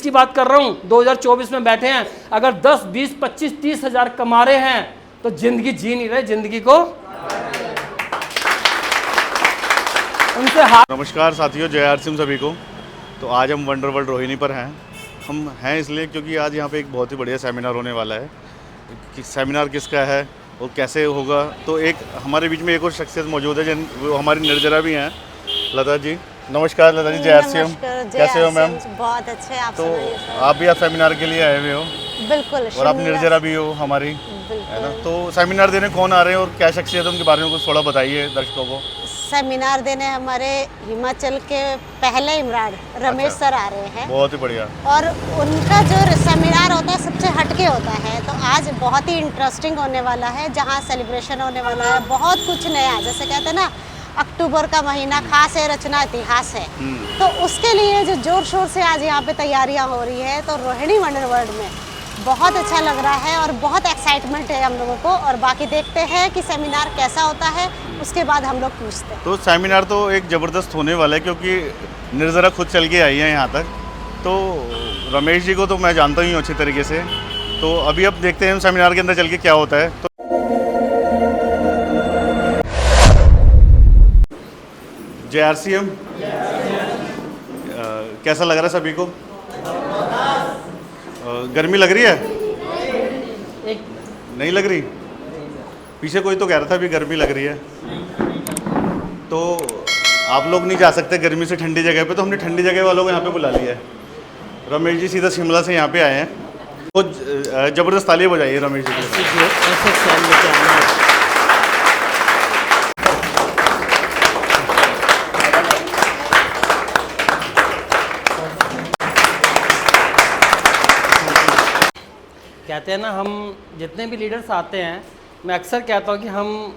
की बात कर रहा हूँ, 2024 में बैठे हैं, अगर 10, 20, 25, 30 हज़ार कमा रहे हैं तो जिंदगी जी नहीं रहे, जिंदगी को उनसे नमस्कार साथियों, जय आर सिंह सभी को। तो आज हम वंडर वर्ल्ड रोहिणी पर हैं। हम हैं इसलिए क्योंकि आज यहाँ पे एक बहुत ही बढ़िया सेमिनार होने वाला है। कि सेमिनार किसका है और कैसे होगा, तो एक हमारे बीच में एक और शख्सियत मौजूद है जिन वो हमारी निर्जरा भी हैं, लता जी। नमस्कार लता जी, जय आर सिंह, कैसे हो मैम? बहुत अच्छे। आप तो आप भी आज सेमिनार के लिए आए हुए हो? बिल्कुल। और आप निर्जरा भी हो हमारी, है ना? तो सेमिनार देने कौन आ रहे हैं और क्या शख्सियत है, उनके बारे में कुछ थोड़ा बताइए दर्शकों को। सेमिनार देने हमारे हिमाचल के पहले इमरान रमेश सर आ रहे हैं। बहुत ही बढ़िया। और उनका जो सेमिनार होता है सबसे हटके होता है, तो आज बहुत ही इंटरेस्टिंग होने वाला है, जहाँ सेलिब्रेशन होने वाला है। बहुत कुछ नया, जैसे कहते हैं ना, अक्टूबर का महीना खास है, रचना इतिहास है। तो उसके लिए जो जोर शोर से आज यहाँ पे तैयारियाँ हो रही है, तो रोहिणी वंडर वर्ल्ड में बहुत अच्छा लग रहा है और बहुत एक्साइटमेंट है हम लोगों को। और बाकी देखते हैं कि सेमिनार कैसा होता है, उसके बाद हम लोग पूछते हैं। तो सेमिनार तो एक ज़बरदस्त होने वाला है, क्योंकि निर्जरा खुद चल के आई है यहाँ तक। तो रमेश जी को तो मैं जानता ही हूँ अच्छी तरीके से। तो अभी अब देखते हैं सेमिनार के अंदर चल के क्या होता है। तो जय आर सी एम, कैसा लग रहा है सभी को? गर्मी लग रही है? नहीं लग रही? पीछे कोई तो कह रहा था अभी गर्मी लग रही है। तो आप लोग नहीं जा सकते गर्मी से ठंडी जगह पे, तो हमने ठंडी जगह वालों को यहाँ पे बुला लिया है। रमेश जी सीधा शिमला से यहाँ पे आए हैं। तो ज़बरदस्त तालियां बजाइए रमेश जी को। कहते हैं ना, हम जितने भी लीडर्स आते हैं, मैं अक्सर कहता हूँ कि हम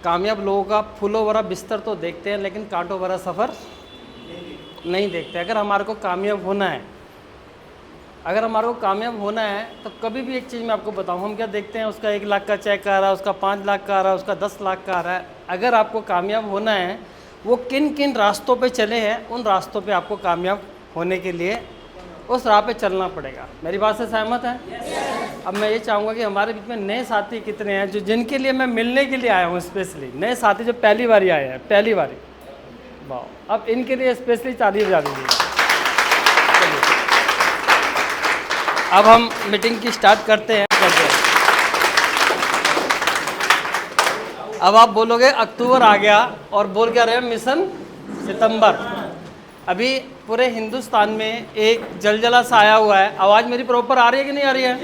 कामयाब लोगों का फूलों भरा बिस्तर तो देखते हैं, लेकिन कांटों भरा सफ़र नहीं देखते। अगर हमारे को कामयाब होना है, तो कभी भी एक चीज़ मैं आपको बताऊँ, हम क्या देखते हैं, उसका 1 लाख का चेक आ रहा है, उसका 5 लाख का आ रहा है, उसका 10 लाख का आ रहा है। अगर आपको कामयाब होना है, वो किन किन रास्तों पे चले हैं, उन रास्तों पे आपको कामयाब होने के लिए उस राह पे चलना पड़ेगा। मेरी बात से सहमत है? अब मैं ये चाहूँगा कि हमारे बीच में नए साथी कितने हैं जो जिनके लिए मैं मिलने के लिए आया हूँ, स्पेशली नए साथी जो पहली बार आए हैं, पहली बार। वाह, अब इनके लिए स्पेशली ताली बजा दीजिए। अब हम मीटिंग की स्टार्ट करते हैं। अब आप बोलोगे अक्टूबर आ गया और बोल क्या रहे हैं, मिशन सितंबर। अभी पूरे हिंदुस्तान में एक जलजला सा आया हुआ है। आवाज़ मेरी प्रॉपर आ रही है कि नहीं आ रही है?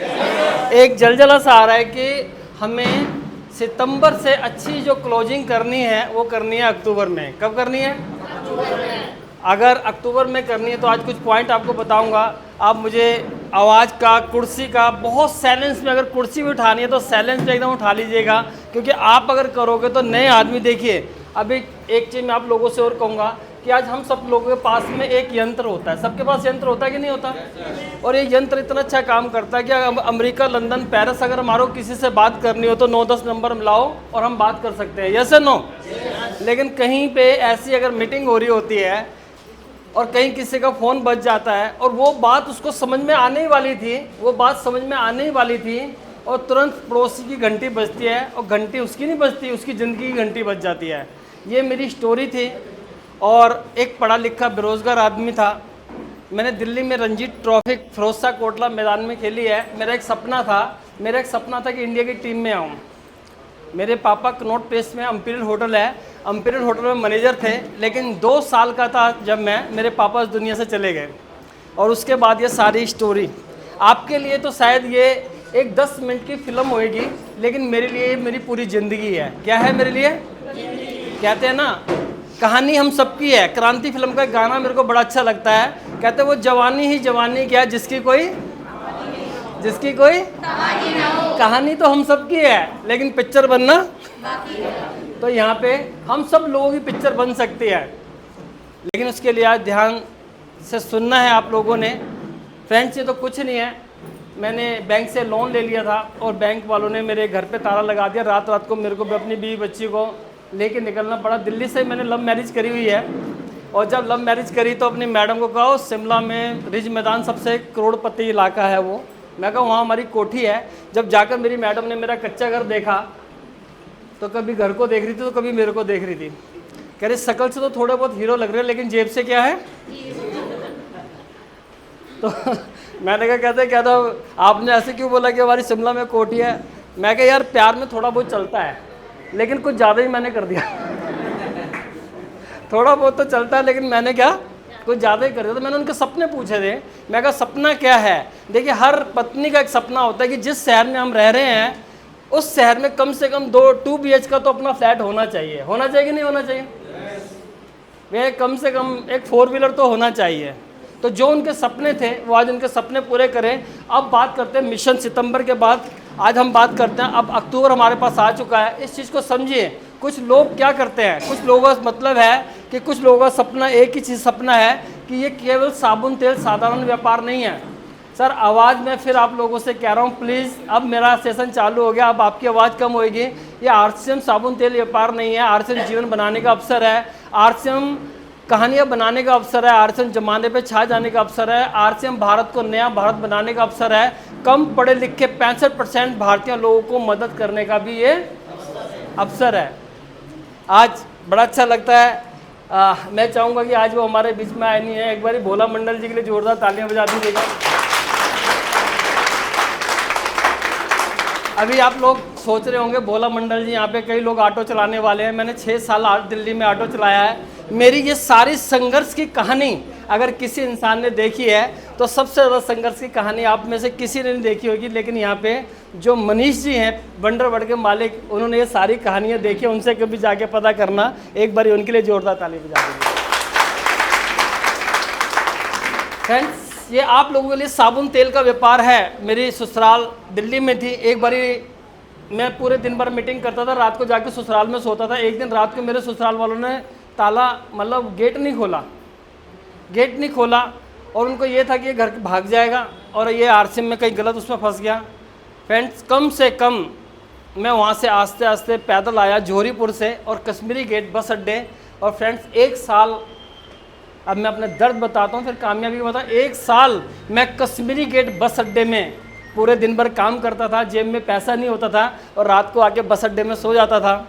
एक जलजला सा आ रहा है कि हमें सितंबर से अच्छी जो क्लोजिंग करनी है वो करनी है अक्टूबर में। कब करनी है? अगर अक्टूबर में करनी है तो आज कुछ पॉइंट आपको बताऊंगा। आप मुझे आवाज़ का, कुर्सी का, बहुत साइलेंस में, अगर कुर्सी भी उठानी है तो साइलेंस में एकदम उठा लीजिएगा, क्योंकि आप अगर करोगे तो नए आदमी, देखिए अभी एक चीज़ मैं आप लोगों से और कहूँगा कि आज हम सब लोगों के पास में एक यंत्र होता है। सबके पास यंत्र होता है कि नहीं होता? और ये यंत्र इतना अच्छा काम करता है कि अमेरिका, लंदन, पेरिस अगर हमारे किसी से बात करनी हो तो 9-10 नंबर मिलाओ और हम बात कर सकते हैं, यस या नो? लेकिन कहीं पे ऐसी अगर मीटिंग हो रही होती है और कहीं किसी का फ़ोन बज जाता है और वो बात उसको समझ में आने ही वाली थी, और तुरंत पड़ोसी की घंटी बजती है और घंटी उसकी नहीं बजती, उसकी ज़िंदगी की घंटी बज जाती है। ये मेरी स्टोरी थी। और एक पढ़ा लिखा बेरोज़गार आदमी था। मैंने दिल्ली में रणजी ट्रॉफी फिरोज शाह कोटला मैदान में खेली है। मेरा एक सपना था कि इंडिया की टीम में आऊँ। मेरे पापा कनॉट प्लेस में अंपीरियल होटल है, अंपीरियल होटल में मैनेजर थे। लेकिन 2 साल का था जब मेरे पापा इस दुनिया से चले गए। और उसके बाद ये सारी स्टोरी आपके लिए तो शायद ये एक 10 मिनट की फिल्म होएगी, लेकिन मेरे लिए मेरी पूरी ज़िंदगी है। क्या है मेरे लिए? कहते हैं ना, कहानी हम सबकी है। क्रांति फिल्म का गाना मेरे को बड़ा अच्छा लगता है। कहते हैं वो जवानी ही जवानी क्या, जिसकी कोई कहानी तो हम सबकी है, लेकिन पिक्चर बनना तो यहाँ पे हम सब लोगों की पिक्चर बन सकती है। लेकिन उसके लिए आज ध्यान से सुनना है आप लोगों ने। फ्रेंड्स, ये तो कुछ नहीं है। मैंने बैंक से लोन ले लिया था और बैंक वालों ने मेरे घर पे ताला लगा दिया। रात को मेरे को भी अपनी बीवी बच्ची को लेके निकलना पड़ा। दिल्ली से मैंने लव मैरिज करी हुई है। और जब लव मैरिज करी तो अपनी मैडम को कहा शिमला में रिज मैदान सबसे करोड़पति इलाका है वो, मैं कहा वहाँ हमारी कोठी है। जब जाकर मेरी मैडम ने मेरा कच्चा घर देखा तो कभी घर को देख रही थी तो कभी मेरे को देख रही थी, कह रही शकल से तो थोड़े बहुत हीरो लग रहे हैं लेकिन जेब से क्या है। तो मैंने कहा क्या था आपने ऐसे क्यों बोला कि हमारी शिमला में कोठी है। मैं कहा यार प्यार में थोड़ा बहुत चलता है लेकिन कुछ ज़्यादा ही मैंने कर दिया। थोड़ा बहुत तो चलता है लेकिन मैंने क्या कुछ ज़्यादा ही कर दिया। तो मैंने उनके सपने पूछे थे, मैं कहा सपना क्या है। देखिए हर पत्नी का एक सपना होता है कि जिस शहर में हम रह रहे हैं उस शहर में कम से कम 2 BH का तो अपना फ्लैट होना चाहिए कि नहीं होना चाहिए। वे कम से कम एक 4 व्हीलर तो होना चाहिए। तो जो उनके सपने थे वो आज उनके सपने पूरे करें। अब बात करते हैं मिशन सितंबर के बाद, आज हम बात करते हैं अब अक्टूबर हमारे पास आ चुका है। इस चीज़ को समझिए, कुछ लोग क्या करते हैं, कुछ लोगों का मतलब है कि कुछ लोगों का सपना एक ही चीज़ सपना है कि ये केवल साबुन तेल साधारण व्यापार नहीं है। सर आवाज़ में फिर आप लोगों से कह रहा हूँ प्लीज़, अब मेरा सेशन चालू हो गया, अब आपकी आवाज़ कम होएगी। ये RCM साबुन तेल व्यापार नहीं है, RCM जीवन बनाने का अवसर है, RCM कहानियाँ बनाने का अवसर है, RCM जमाने पे छा जाने का अवसर है, RCM भारत को नया भारत बनाने का अवसर है, कम पढ़े लिखे 65% भारतीय लोगों को मदद करने का भी ये अवसर है। आज बड़ा अच्छा लगता है। मैं चाहूँगा कि आज वो हमारे बीच में आए नहीं है, एक बार भोला मंडल जी के लिए जोरदार तालियां बजा दीजिएगा। अभी आप लोग सोच रहे होंगे भोला मंडल जी यहाँ पे कई लोग ऑटो चलाने वाले हैं। मैंने 6 साल दिल्ली में ऑटो चलाया है। मेरी ये सारी संघर्ष की कहानी अगर किसी इंसान ने देखी है तो सबसे ज़्यादा संघर्ष की कहानी आप में से किसी ने नहीं देखी होगी, लेकिन यहाँ पे जो मनीष जी हैं वंडरवर्ल्ड के मालिक, उन्होंने ये सारी कहानियाँ देखी, उनसे कभी जाके पता करना। एक बार उनके लिए जोरदार ताली बजा दीजिए। फ्रेंड्स ये आप लोगों के लिए साबुन तेल का व्यापार है। मेरी ससुराल दिल्ली में थी। एक बारी मैं पूरे दिन भर मीटिंग करता था, रात को जाके ससुराल में सोता था। एक दिन रात को मेरे ससुराल वालों ने ताला मतलब गेट नहीं खोला और उनको ये था कि ये घर भाग जाएगा और ये RCM में कहीं गलत उसमें फंस गया। फ्रेंड्स कम से कम मैं वहाँ से आस्ते आस्ते पैदल आया जोहरीपुर से और कश्मीरी गेट बस अड्डे। और फ्रेंड्स 1 साल, अब मैं अपना दर्द बताता हूँ फिर कामयाबी बता। 1 साल मैं कश्मीरी गेट बस अड्डे में पूरे दिन भर काम करता था, जेब में पैसा नहीं होता था और रात को आके बस अड्डे में सो जाता था।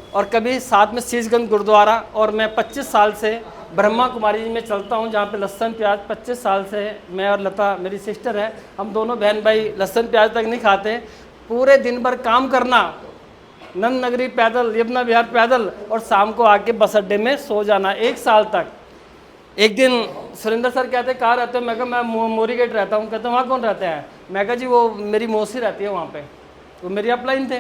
और कभी साथ में शीशगंज गुरुद्वारा। और मैं 25 साल से ब्रह्मा कुमारी जी में चलता हूँ जहाँ पे लहसुन प्याज 25 साल से मैं और लता मेरी सिस्टर है, हम दोनों बहन भाई लहसुन प्याज तक नहीं खाते। पूरे दिन भर काम करना, नंद नगरी पैदल, यमुना विहार पैदल और शाम को आके बस अड्डे में सो जाना 1 साल तक। एक दिन सुरेंद्र सर कहते कहाँ रहते हो, मैं कहा मैं मोरी गेट रहता हूँ। कहते वहाँ कौन रहते हैं, मैं कहा जी वो मेरी मौसी रहती है वहाँ पे। वो मेरी अपलाइन थे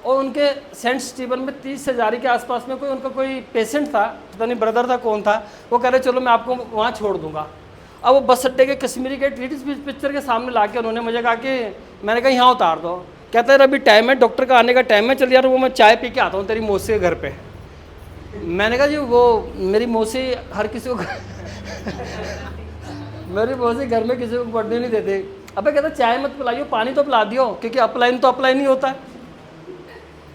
और उनके सेंट स्टीवन में 30 हज़ारी के आसपास में उनका कोई पेशेंट था, पता नहीं ब्रदर था कौन था। वो कह रहे चलो मैं आपको वहाँ छोड़ दूँगा। अब वो बस अड्डे के कश्मीरी गेट रीडिस पिक्चर के सामने ला के उन्होंने मुझे कहा कि मैंने कहा यहाँ उतार दो। कहते हैं अभी टाइम है, डॉक्टर का आने का टाइम है, चल यार वो मैं चाय पी के आता हूँ तेरी मौसी के घर पे। मैंने कहा जी वो मेरी मौसी हर किसी को मेरी मौसी घर में किसी को पढ़ने नहीं देते। अबे कहता चाय मत पिलाइयो, पानी तो पिला दियो, क्योंकि अपलाइन तो अपलाइन ही होता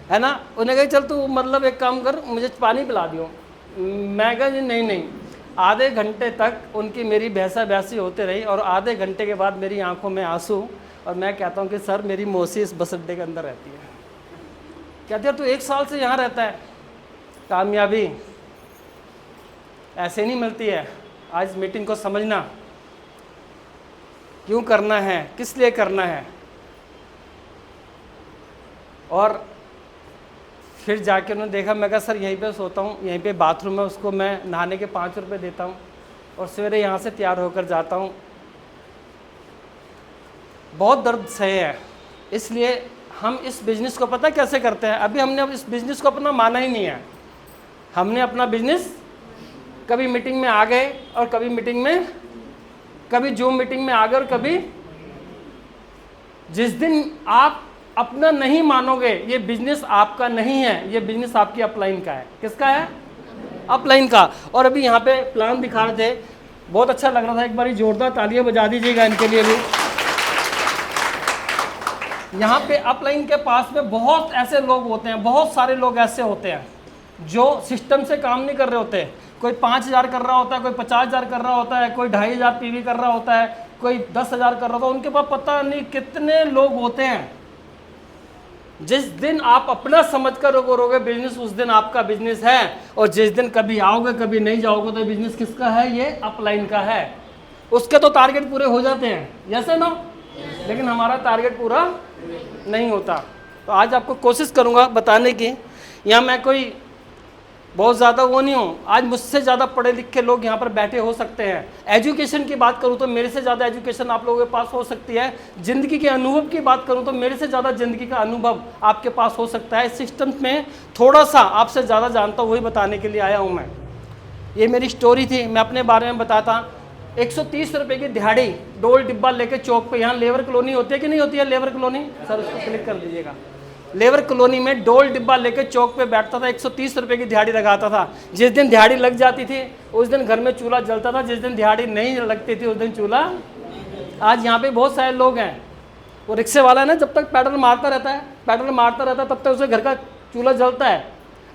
है ना। उन्हें कहा चल तू मतलब एक काम कर मुझे पानी पिला दियो। मैं कहा जी नहीं। आधे घंटे तक उनकी मेरी बहसा बहसी होते रही और आधे घंटे के बाद मेरी आंखों में आंसू और मैं कहता हूँ कि सर मेरी मौसी इस बस अड्डे के अंदर रहती है। कहते हैं तू 1 साल से यहाँ रहता है। कामयाबी ऐसे नहीं मिलती है। आज मीटिंग को समझना, क्यों करना है, किस लिए करना है। और फिर जाके उन्होंने देखा, मैं कहा सर यहीं पे सोता हूँ, यहीं पे बाथरूम है, उसको मैं नहाने के 5 रुपये देता हूँ और सवेरे यहाँ से तैयार होकर जाता हूँ। बहुत दर्द सहे है। इसलिए हम इस बिज़नेस को पता कैसे करते हैं, अभी हमने अब इस बिज़नेस को अपना माना ही नहीं है। हमने अपना बिज़नेस कभी मीटिंग में आ गए और कभी मीटिंग में, कभी जूम मीटिंग में आ गए और कभी, जिस दिन आप अपना नहीं मानोगे ये बिजनेस आपका नहीं है, ये बिजनेस आपकी अपलाइन का है। किसका है, अपलाइन का। और अभी यहाँ पे प्लान दिखा रहे थे, बहुत अच्छा लग रहा था, एक बारी जोरदार तालियां बजा दीजिएगा इनके लिए भी। यहाँ पे अपलाइन के पास में बहुत ऐसे लोग होते हैं, बहुत सारे लोग ऐसे होते हैं जो सिस्टम से काम नहीं कर रहे होते, कोई 5,000 कर रहा होता है, कोई 50,000 कर रहा होता है, कोई 2,500 PV कर रहा होता है, कोई 10,000 कर रहा होता है। उनके पास पता नहीं कितने लोग होते हैं। जिस दिन आप अपना समझ कर करोगे बिजनेस, उस दिन आपका बिजनेस है। और जिस दिन कभी आओगे कभी नहीं जाओगे, तो बिजनेस किसका है? ये अपलाइन का है। उसके तो टारगेट पूरे हो जाते हैं, जैसे ना, लेकिन हमारा टारगेट पूरा नहीं होता। तो आज आपको कोशिश करूंगा बताने की। यहाँ मैं कोई बहुत ज़्यादा वो नहीं हूँ, आज मुझसे ज़्यादा पढ़े लिखे लोग यहाँ पर बैठे हो सकते हैं। एजुकेशन की बात करूँ तो मेरे से ज़्यादा एजुकेशन आप लोगों के पास हो सकती है। ज़िंदगी के अनुभव की बात करूँ तो मेरे से ज़्यादा ज़िंदगी का अनुभव आपके पास हो सकता है। इस सिस्टम में थोड़ा सा आपसे ज़्यादा जानता हूँ, वही बताने के लिए आया हूँ मैं। ये मेरी स्टोरी थी, मैं अपने बारे में बताता। 130 रुपये की दिहाड़ी डोल डिब्बा लेके चौक पे, यहाँ लेबर कॉलोनी होती है कि नहीं होती है? लेबर कॉलोनी, सर उसको क्लिक कर लीजिएगा। लेबर कॉलोनी में डोल डिब्बा लेके चौक पे बैठता था, 130 रुपये की दिहाड़ी लगाता था। जिस दिन दिहाड़ी लग जाती थी उस दिन घर में चूल्हा जलता था, जिस दिन दिहाड़ी नहीं लगती थी उस दिन चूल्हा। आज यहाँ पे बहुत सारे लोग हैं, वो रिक्शे वाला है ना, जब तक पैडल मारता रहता है तब तक उसे घर का चूल्हा जलता है।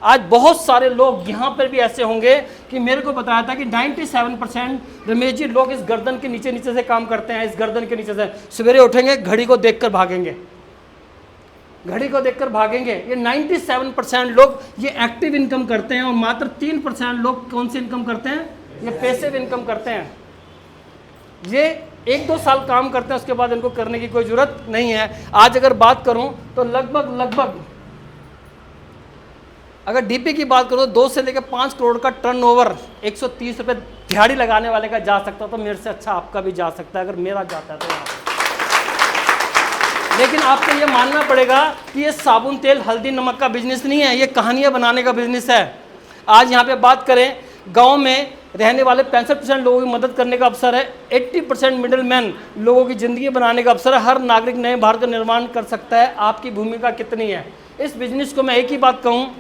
आज बहुत सारे लोग यहाँ पर भी ऐसे होंगे कि मेरे को बताया था कि 97% रमेश जी लोग इस गर्दन के नीचे से काम करते हैं। इस गर्दन के नीचे से सवेरे उठेंगे, घड़ी को देखकर भागेंगे, घड़ी को देखकर भागेंगे। ये 97% लोग ये एक्टिव इनकम करते हैं, और मात्र 3% लोग कौन सी इनकम करते हैं? ये पैसिव इनकम करते हैं। ये 1-2 साल काम करते हैं, उसके बाद इनको करने की कोई जरूरत नहीं है। आज अगर बात करूं तो लगभग अगर डीपी की बात करूं तो 2 से लेकर 5 करोड़ का टर्नओवर 130 रुपये दिहाड़ी लगाने वाले का जा सकता, तो मेरे से अच्छा आपका भी जा सकता है, अगर मेरा जाता है तो। लेकिन आपको ये मानना पड़ेगा कि ये साबुन तेल हल्दी नमक का बिजनेस नहीं है, ये कहानियाँ बनाने का बिजनेस है। आज यहाँ पे बात करें, गांव में रहने वाले 65% लोगों की मदद करने का अवसर है। 80% मिडिल मैन लोगों की ज़िंदगी बनाने का अवसर है। हर नागरिक नए भारत का निर्माण कर सकता है। आपकी भूमिका कितनी है इस बिजनेस को? मैं एक ही बात कहूँ,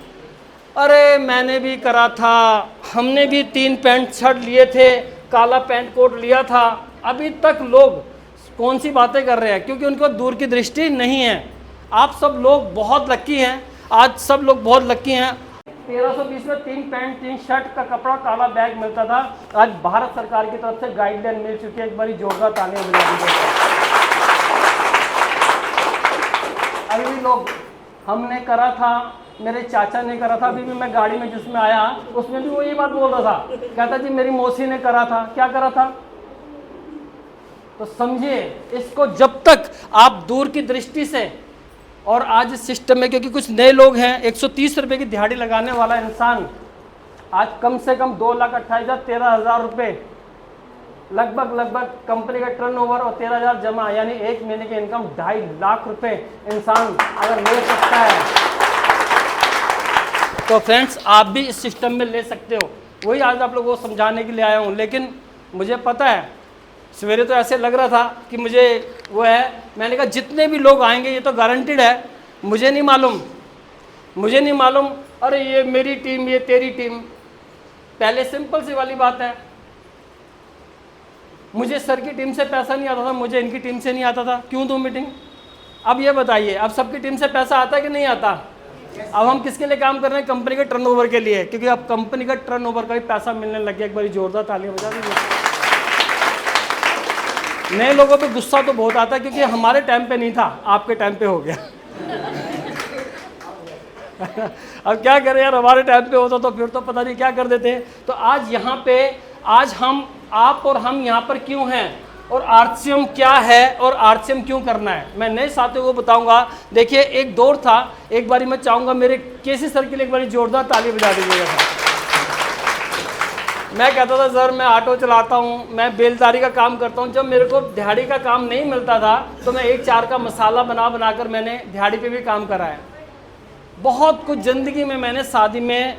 अरे मैंने भी करा था, हमने भी 3 पैंट शर्ट लिए थे, काला पैंट कोट लिया था। अभी तक लोग कौन सी बातें कर रहे हैं? क्योंकि उनको दूर की दृष्टि नहीं है। आप सब लोग बहुत लक्की हैं, आज सब लोग बहुत लक्की हैं। 1320 में 3 पैंट 3 शर्ट का कपड़ा, काला बैग मिलता था। आज भारत सरकार की तरफ से गाइडलाइन मिल चुकी है। एक बारी जोरदार तालियां बजा दीजिए। अभी भी लोग, हमने करा था, मेरे चाचा ने करा था। अभी भी मैं गाड़ी में जिसमें आया उसमें भी वो ये बात बोल रहा था, कहता जी मेरी मौसी ने करा था। क्या करा था? तो समझिए इसको, जब तक आप दूर की दृष्टि से, और आज इस सिस्टम में क्योंकि कुछ नए लोग हैं, 130 रुपये की दिहाड़ी लगाने वाला इंसान आज कम से कम 2,28,000 13,000 रुपये लगभग कंपनी का टर्नओवर और 13,000 जमा, यानी 1 महीने की इनकम 2.5 लाख रुपए इंसान अगर ले सकता है तो फ्रेंड्स आप भी इस सिस्टम में ले सकते हो। वही आज आप लोगों को समझाने के लिए आया हूँ। लेकिन मुझे पता है, सवेरे तो ऐसे लग रहा था कि मुझे वो है, मैंने कहा जितने भी लोग आएंगे ये तो गारंटीड है। मुझे नहीं मालूम अरे ये मेरी टीम, ये तेरी टीम। पहले सिंपल सी वाली बात है, मुझे सर की टीम से पैसा नहीं आता था, मुझे इनकी टीम से नहीं आता था, क्यों दूं मीटिंग? अब ये बताइए, अब सबकी टीम से पैसा आता है कि नहीं आता? अब हम किसके लिए काम कर रहे हैं? कंपनी के टर्नओवर के लिए, क्योंकि अब कंपनी का टर्नओवर का भी पैसा मिलने लग गया। एक बार जोरदार तालियां बजा दीजिए। नए लोगों पे गुस्सा तो बहुत आता है, क्योंकि हमारे टाइम पे नहीं था, आपके टाइम पे हो गया। अब क्या करें यार, हमारे टाइम पे होता तो फिर तो पता नहीं क्या कर देते। तो आज यहाँ पे, आज हम, आप और हम यहाँ पर क्यों हैं, और आरसीएम क्या है और आरसीएम क्यों करना है, मैं नए साथियों को बताऊंगा। देखिए एक दौर था, एक बारी मैं चाहूँगा मेरे केसी सर के लिए एक बारी जोरदार ताली बजा दीजिएगा। मैं कहता था सर मैं ऑटो चलाता हूँ, मैं बेलदारी का काम करता हूँ। जब मेरे को दिहाड़ी का काम नहीं मिलता था तो मैं 1-4 का मसाला बनाकर मैंने दिहाड़ी पे भी काम करा है। बहुत कुछ ज़िंदगी में मैंने, शादी में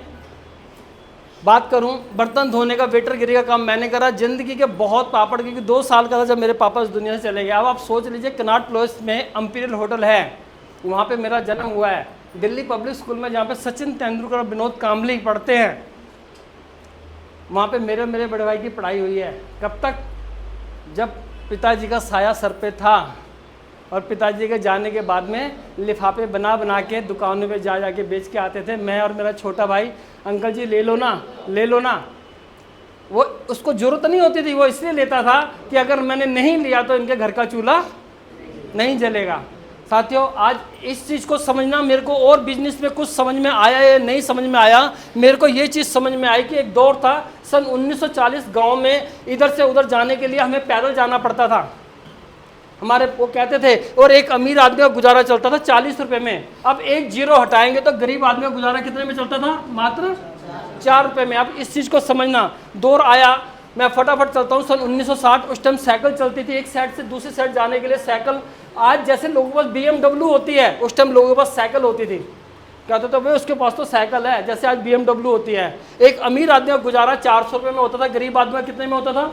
बात करूं, बर्तन धोने का, वेटरगिरी का काम मैंने करा। ज़िंदगी के बहुत पापड़, क्योंकि 2 साल का था जब मेरे पापा इस दुनिया से चले गए। अब आप सोच लीजिए, कनॉट प्लेस में इंपीरियल होटल है, वहाँ पे मेरा जन्म हुआ है। दिल्ली पब्लिक स्कूल में जहाँ पे सचिन तेंदुलकर और विनोद कांबली पढ़ते हैं, वहाँ पे मेरे बड़े भाई की पढ़ाई हुई है। कब तक? जब पिताजी का साया सर पे था, और पिताजी के जाने के बाद में लिफाफे बना के दुकानों पे जा के बेच के आते थे। मैं और मेरा छोटा भाई, अंकल जी ले लो ना, वो उसको ज़रूरत नहीं होती थी, वो इसलिए लेता था कि अगर मैंने नहीं लिया तो इनके घर का चूल्हा नहीं जलेगा। साथियों, आज इस चीज़ को समझना, मेरे को और बिजनेस में कुछ समझ में आया या नहीं समझ में आया, मेरे को ये चीज़ समझ में आई कि एक दौर था सन 1940 गांव में, इधर से उधर जाने के लिए हमें पैदल जाना पड़ता था। हमारे वो कहते थे, और एक अमीर आदमी का गुजारा चलता था 40 रुपये में। अब एक जीरो हटाएंगे तो गरीब आदमी का गुजारा कितने में चलता था? मात्र 4 रुपये में। अब इस चीज़ को समझना, दौर आया, मैं फटाफट चलता हूँ। सन 1960 उस टाइम साइकिल चलती थी, एक साइड से दूसरी साइड जाने के लिए साइकिल। आज जैसे लोगों के पास BMW होती है, उस टाइम लोगों के पास साइकिल होती थी। कहते तो भाई उसके पास तो साइकिल है, जैसे आज BMW होती है। एक अमीर आदमी का गुजारा 400 रुपये में होता था, गरीब आदमी का कितने में होता था?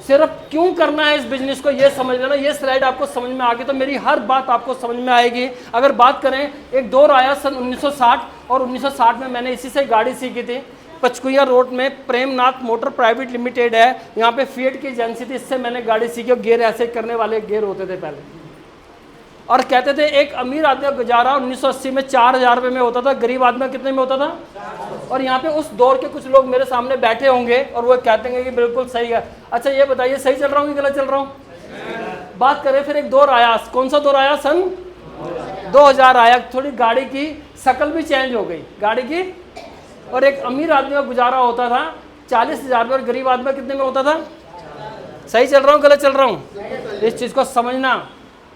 सिर्फ क्यों करना है इस बिजनेस को, ये समझ लेना। ये स्लाइड आपको समझ में आ गई तो मेरी हर बात आपको समझ में आएगी। अगर बात करें, एक दौर आया सन 1960, और 1960 में मैंने इसी से गाड़ी सीखी थी। पचकुया रोड में प्रेमनाथ मोटर प्राइवेट लिमिटेड है, यहाँ पे फिएट की एजेंसी थी, इससे मैंने गाड़ी सीखी। और गियर ऐसे करने वाले गियर होते थे पहले। और कहते थे एक अमीर आदमी का गुजारा 1980 में 4000 रुपये में होता था, गरीब आदमी कितने में होता था? और यहाँ पे उस दौर के कुछ लोग मेरे सामने बैठे होंगे और वो कहते हैं कि बिल्कुल सही है। अच्छा ये बताइए, सही चल रहा हूँ कि गलत चल रहा हूँ? बात करें, फिर एक दौर आया, कौन सा दौर आया? सन 2000 आया। थोड़ी गाड़ी की शक्ल भी चेंज हो गई, गाड़ी की। और एक अमीर आदमी का गुजारा होता था 40,000 रुपये, और गरीब आदमी कितने में होता था? सही चल रहा हूँ गलत चल रहा हूँ? इस चीज़ को समझना,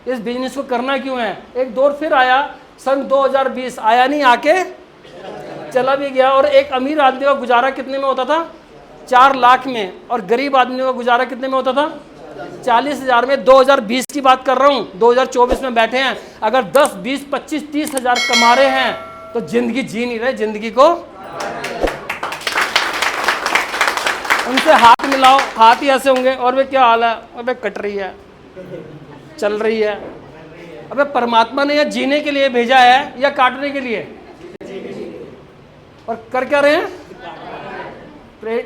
इस बिजनेस को करना क्यों है। एक दौर फिर आया सन 2020, आया नहीं, आके चला भी गया। और एक अमीर आदमी का गुजारा कितने में होता था? 4 लाख में। और गरीब आदमी का गुजारा कितने में होता था? 40,000 में। 2020 की बात कर रहा हूँ, 2024 में बैठे हैं। अगर 10, 20, 25, 30 हज़ार कमा रहे हैं तो जिंदगी जी नहीं रहे, जिंदगी को उनसे हाथ मिलाओ, हाथ ही ऐसे होंगे। और वे क्या हाल है? अबे कट रही है, चल रही है। अबे परमात्मा ने यह जीने के लिए भेजा है या काटने के लिए? और कर क्या रहे हैं?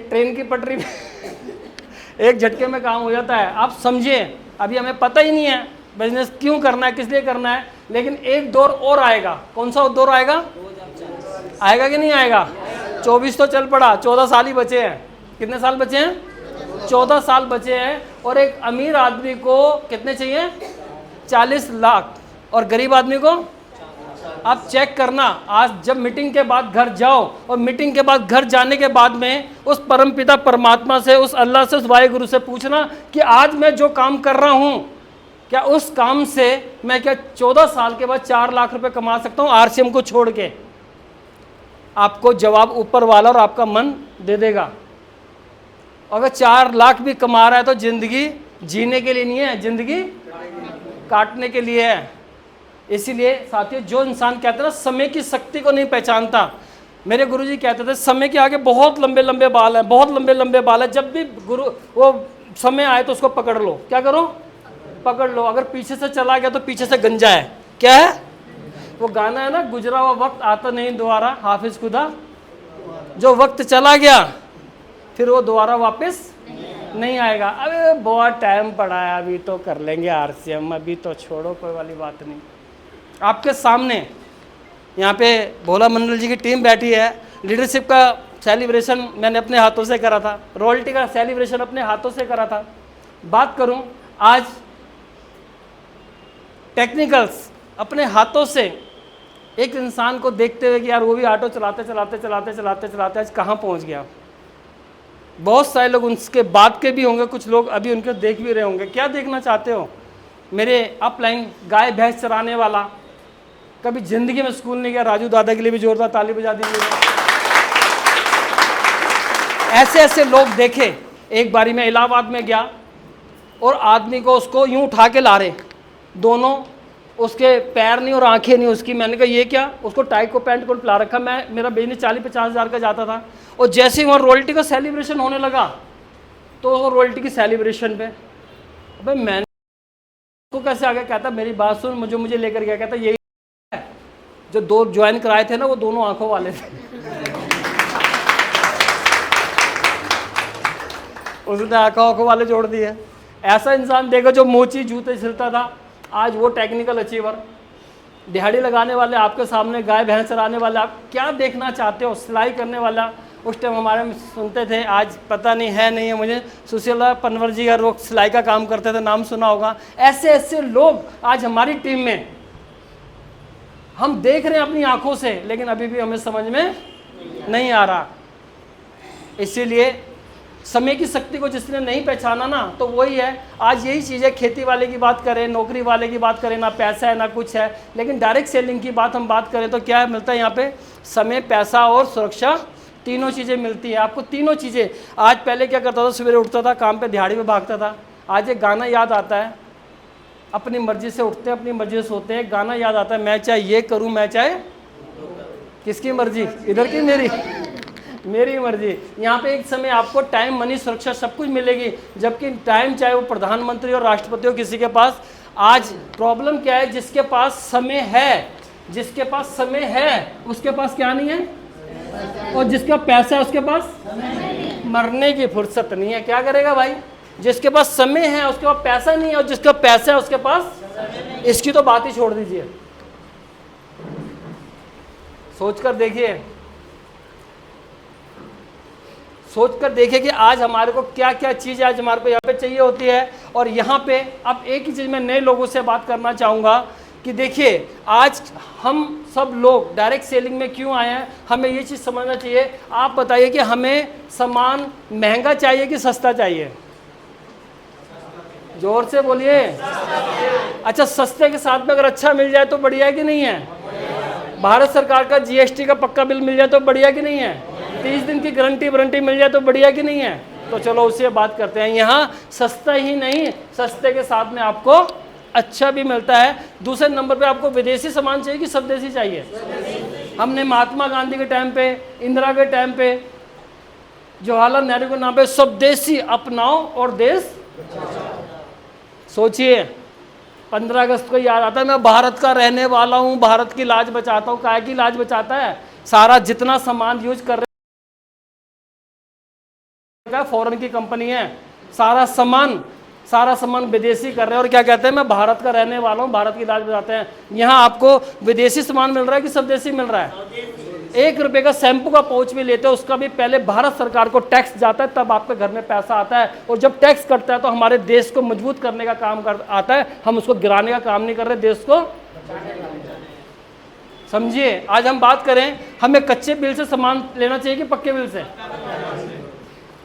ट्रेन की पटरी एक झटके में काम हो जाता है। आप समझिए, अभी हमें पता ही नहीं है बिजनेस क्यों करना है, किस लिए करना है। लेकिन एक दौर और आएगा। कौन सा दौर आएगा? आएगा कि नहीं आएगा? 24 तो चल पड़ा, 14 साल ही बचे हैं। कितने साल बचे हैं? 14 साल बचे हैं। और एक अमीर आदमी को कितने चाहिए? 40 लाख। और गरीब आदमी को? आप चेक करना, आज जब मीटिंग के बाद घर जाओ, और मीटिंग के बाद घर जाने के बाद में उस परमपिता परमात्मा से, उस अल्लाह से, उस वाहिगुरु से पूछना कि आज मैं जो काम कर रहा हूँ, क्या उस काम से मैं क्या 14 साल के बाद 4 लाख रुपए कमा सकता हूँ आरसीएम को छोड़ के? आपको जवाब ऊपर वाला और आपका मन दे देगा। अगर 4 लाख भी कमा रहा है तो जिंदगी जीने के लिए नहीं है, जिंदगी काटने के लिए है। इसीलिए साथियों, जो इंसान कहते हैं ना समय की शक्ति को नहीं पहचानता, मेरे गुरुजी कहते थे समय के आगे बहुत लंबे लंबे बाल हैं, बहुत लंबे लंबे बाल हैं। जब भी गुरु वो समय आए तो उसको पकड़ लो। क्या करो? पकड़ लो। अगर पीछे से चला गया तो पीछे से गंजा है। क्या है वो गाना है ना, गुजरा हुआ वक्त आता नहीं दोबारा, हाफिज खुदा। जो वक्त चला गया फिर वो दोबारा वापस नहीं आएगा। अबे बहुत टाइम पड़ा है, अभी तो कर लेंगे आरसीएम, अभी तो छोड़ो, कोई वाली बात नहीं। आपके सामने यहाँ पे भोला मंडल जी की टीम बैठी है। लीडरशिप का सेलिब्रेशन मैंने अपने हाथों से करा था, रॉयल्टी का सेलिब्रेशन अपने हाथों से करा था। बात करूँ आज टेक्निकल्स, अपने हाथों से एक इंसान को देखते हुए कि यार वो भी ऑटो चलाते चलाते चलाते चलाते चलाते आज कहाँ पहुँच गया। बहुत सारे लोग उनके बाद के भी होंगे, कुछ लोग अभी उनके देख भी रहे होंगे। क्या देखना चाहते हो? मेरे अपलाइन गाय भैंस चराने वाला, कभी जिंदगी में स्कूल नहीं गया, राजू दादा के लिए भी जोरदार ताली बजा दीजिए। ऐसे ऐसे लोग देखे। एक बारी मैं इलाहाबाद में गया और आदमी को उसको यूं उठा के ला रहे, दोनों उसके पैर नहीं और आंखें नहीं उसकी। मैंने कहा ये क्या? उसको टाई को पैंट को ला रखा। मेरा बिजनेस 40-50 हज़ार का जाता था। और जैसे ही वहाँ रॉयल्टी का सेलिब्रेशन होने लगा तो वो रॉयल्टी की सेलिब्रेशन पे अबे मैंने को कैसे आ गया? कहता मेरी बात सुन, मुझे लेकर गया। कहता यही है जो 2 ज्वाइन कराए थे ना, वो दोनों आंखों वाले थे। उसने आंखों वाले जोड़ दिए। ऐसा इंसान देखो जो मोची जूते सिलता था, आज वो टेक्निकल अचीवर। दिहाड़ी लगाने वाले आपके सामने, गाय भैंस चराने वाले, आप क्या देखना चाहते हो? सिलाई करने वाला उस टाइम हमारे में सुनते थे, आज पता नहीं है नहीं है मुझे। सुशीला पनवर जी का वो सिलाई का काम करते थे, नाम सुना होगा। ऐसे ऐसे लोग आज हमारी टीम में हम देख रहे हैं अपनी आंखों से, लेकिन अभी भी हमें समझ में नहीं आ रहा। इसीलिए समय की शक्ति को जिसने नहीं पहचाना ना, तो वही है। आज यही चीज़ है, खेती वाले की बात करें, नौकरी वाले की बात करें, ना पैसा है ना कुछ है, लेकिन डायरेक्ट सेलिंग की बात हम बात करें तो क्या मिलता है यहाँ पे? समय, पैसा और सुरक्षा, तीनों चीज़ें मिलती हैं आपको। तीनों चीज़ें। आज पहले क्या करता था, सवेरे उठता था, काम पे दिहाड़ी में भागता था। आज एक गाना याद आता है, अपनी मर्जी से उठते हैं, अपनी मर्जी से सोते हैं। गाना याद आता है, मैं चाहे ये करूँ, मैं चाहे, किसकी मर्जी? इधर की मेरी मेरी मर्जी। यहाँ पे एक समय आपको टाइम, मनी, सुरक्षा सब कुछ मिलेगी, जबकि टाइम चाहे वो प्रधानमंत्री और राष्ट्रपति हो किसी के पास। आज प्रॉब्लम क्या है? जिसके पास समय है, जिसके पास समय है उसके पास क्या नहीं है, और जिसका पैसा है उसके पास मरने की फुर्सत नहीं है। क्या करेगा भाई? जिसके पास समय है उसके पास पैसा नहीं है, और जिसका पैसा है उसके पास, इसकी तो बात ही छोड़ दीजिए। सोचकर देखिए, सोचकर देखिए कि आज हमारे को क्या क्या चीज़ आज हमारे को यहाँ पे चाहिए होती है। और यहाँ पे अब एक ही चीज़ मैं नए लोगों से बात करना चाहूँगा कि देखिए, आज हम सब लोग डायरेक्ट सेलिंग में क्यों आए हैं, हमें ये चीज़ समझना चाहिए। आप बताइए कि हमें सामान महंगा चाहिए कि सस्ता चाहिए? जोर से बोलिए। अच्छा, सस्ते के साथ में अगर अच्छा मिल जाए तो बढ़िया है कि नहीं है? भारत सरकार का जीएसटी का पक्का बिल मिल जाए तो बढ़िया कि नहीं है? 30 दिन की गारंटी मिल जाए तो बढ़िया कि नहीं है? तो चलो उससे बात करते हैं। यहाँ सस्ता ही नहीं, सस्ते के साथ में आपको अच्छा भी मिलता है। दूसरे नंबर पे आपको विदेशी सामान चाहिए कि स्वदेशी चाहिए? हमने महात्मा गांधी के टाइम पे, इंदिरा के टाइम पे, जवाहरलाल नेहरू के नाम पे स्वदेशी अपनाओ और देश। सोचिए, 15 अगस्त को याद आता है, मैं भारत का रहने वाला हूँ, भारत की लाज बचाता हूँ। काहे की लाज बचाता है? सारा जितना सामान यूज कर रहे फॉरेन की कंपनी है, सारा सामान विदेशी कर रहे हैं, और क्या कहते हैं, मैं भारत का रहने वाला हूँ, भारत की लाज बचाते हैं। यहाँ आपको विदेशी सामान मिल रहा है कि स्वदेशी मिल रहा है? 1 रुपये का शैम्पू का पाउच भी लेते हैं, उसका भी पहले भारत सरकार को टैक्स जाता है, तब आपके घर में पैसा आता है। और जब टैक्स कटता है तो हमारे देश को मजबूत करने का काम आता है, हम उसको गिराने का काम नहीं कर रहे, देश को। समझिए, आज हम बात करें, हमें कच्चे बिल से सामान लेना चाहिए कि पक्के बिल से?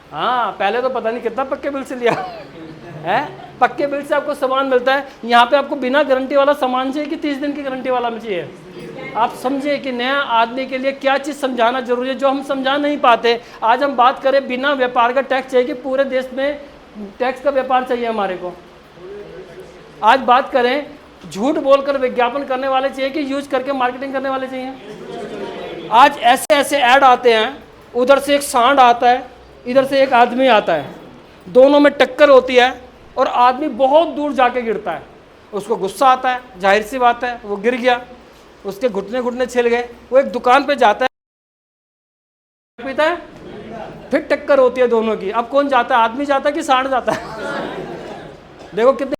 हाँ, पहले तो पता नहीं कितना पक्के बिल से लिया है। पक्के बिल से आपको सामान मिलता है। यहाँ पे आपको बिना गारंटी वाला सामान चाहिए कि 30 दिन की गारंटी वाला में चाहिए? आप समझिए कि नया आदमी के लिए क्या चीज़ समझाना जरूरी है, जो हम समझा नहीं पाते। आज हम बात करें, बिना व्यापार का टैक्स चाहिए कि पूरे देश में टैक्स का व्यापार चाहिए हमारे को? आज बात करें, झूठ बोलकर विज्ञापन करने वाले चाहिए कि यूज करके मार्केटिंग करने वाले चाहिए? आज ऐसे ऐसे ऐड आते हैं, उधर से एक सांड आता है, इधर से एक आदमी आता है, दोनों में टक्कर होती है और आदमी बहुत दूर जाके गिरता है। उसको गुस्सा आता है, जाहिर सी बात है, वो गिर गया, उसके घुटने छिल गए। वो एक दुकान पे जाता है, पीता है, फिर टक्कर होती है दोनों की। अब कौन जाता है? आदमी जाता है कि सांड जाता है? देखो कितने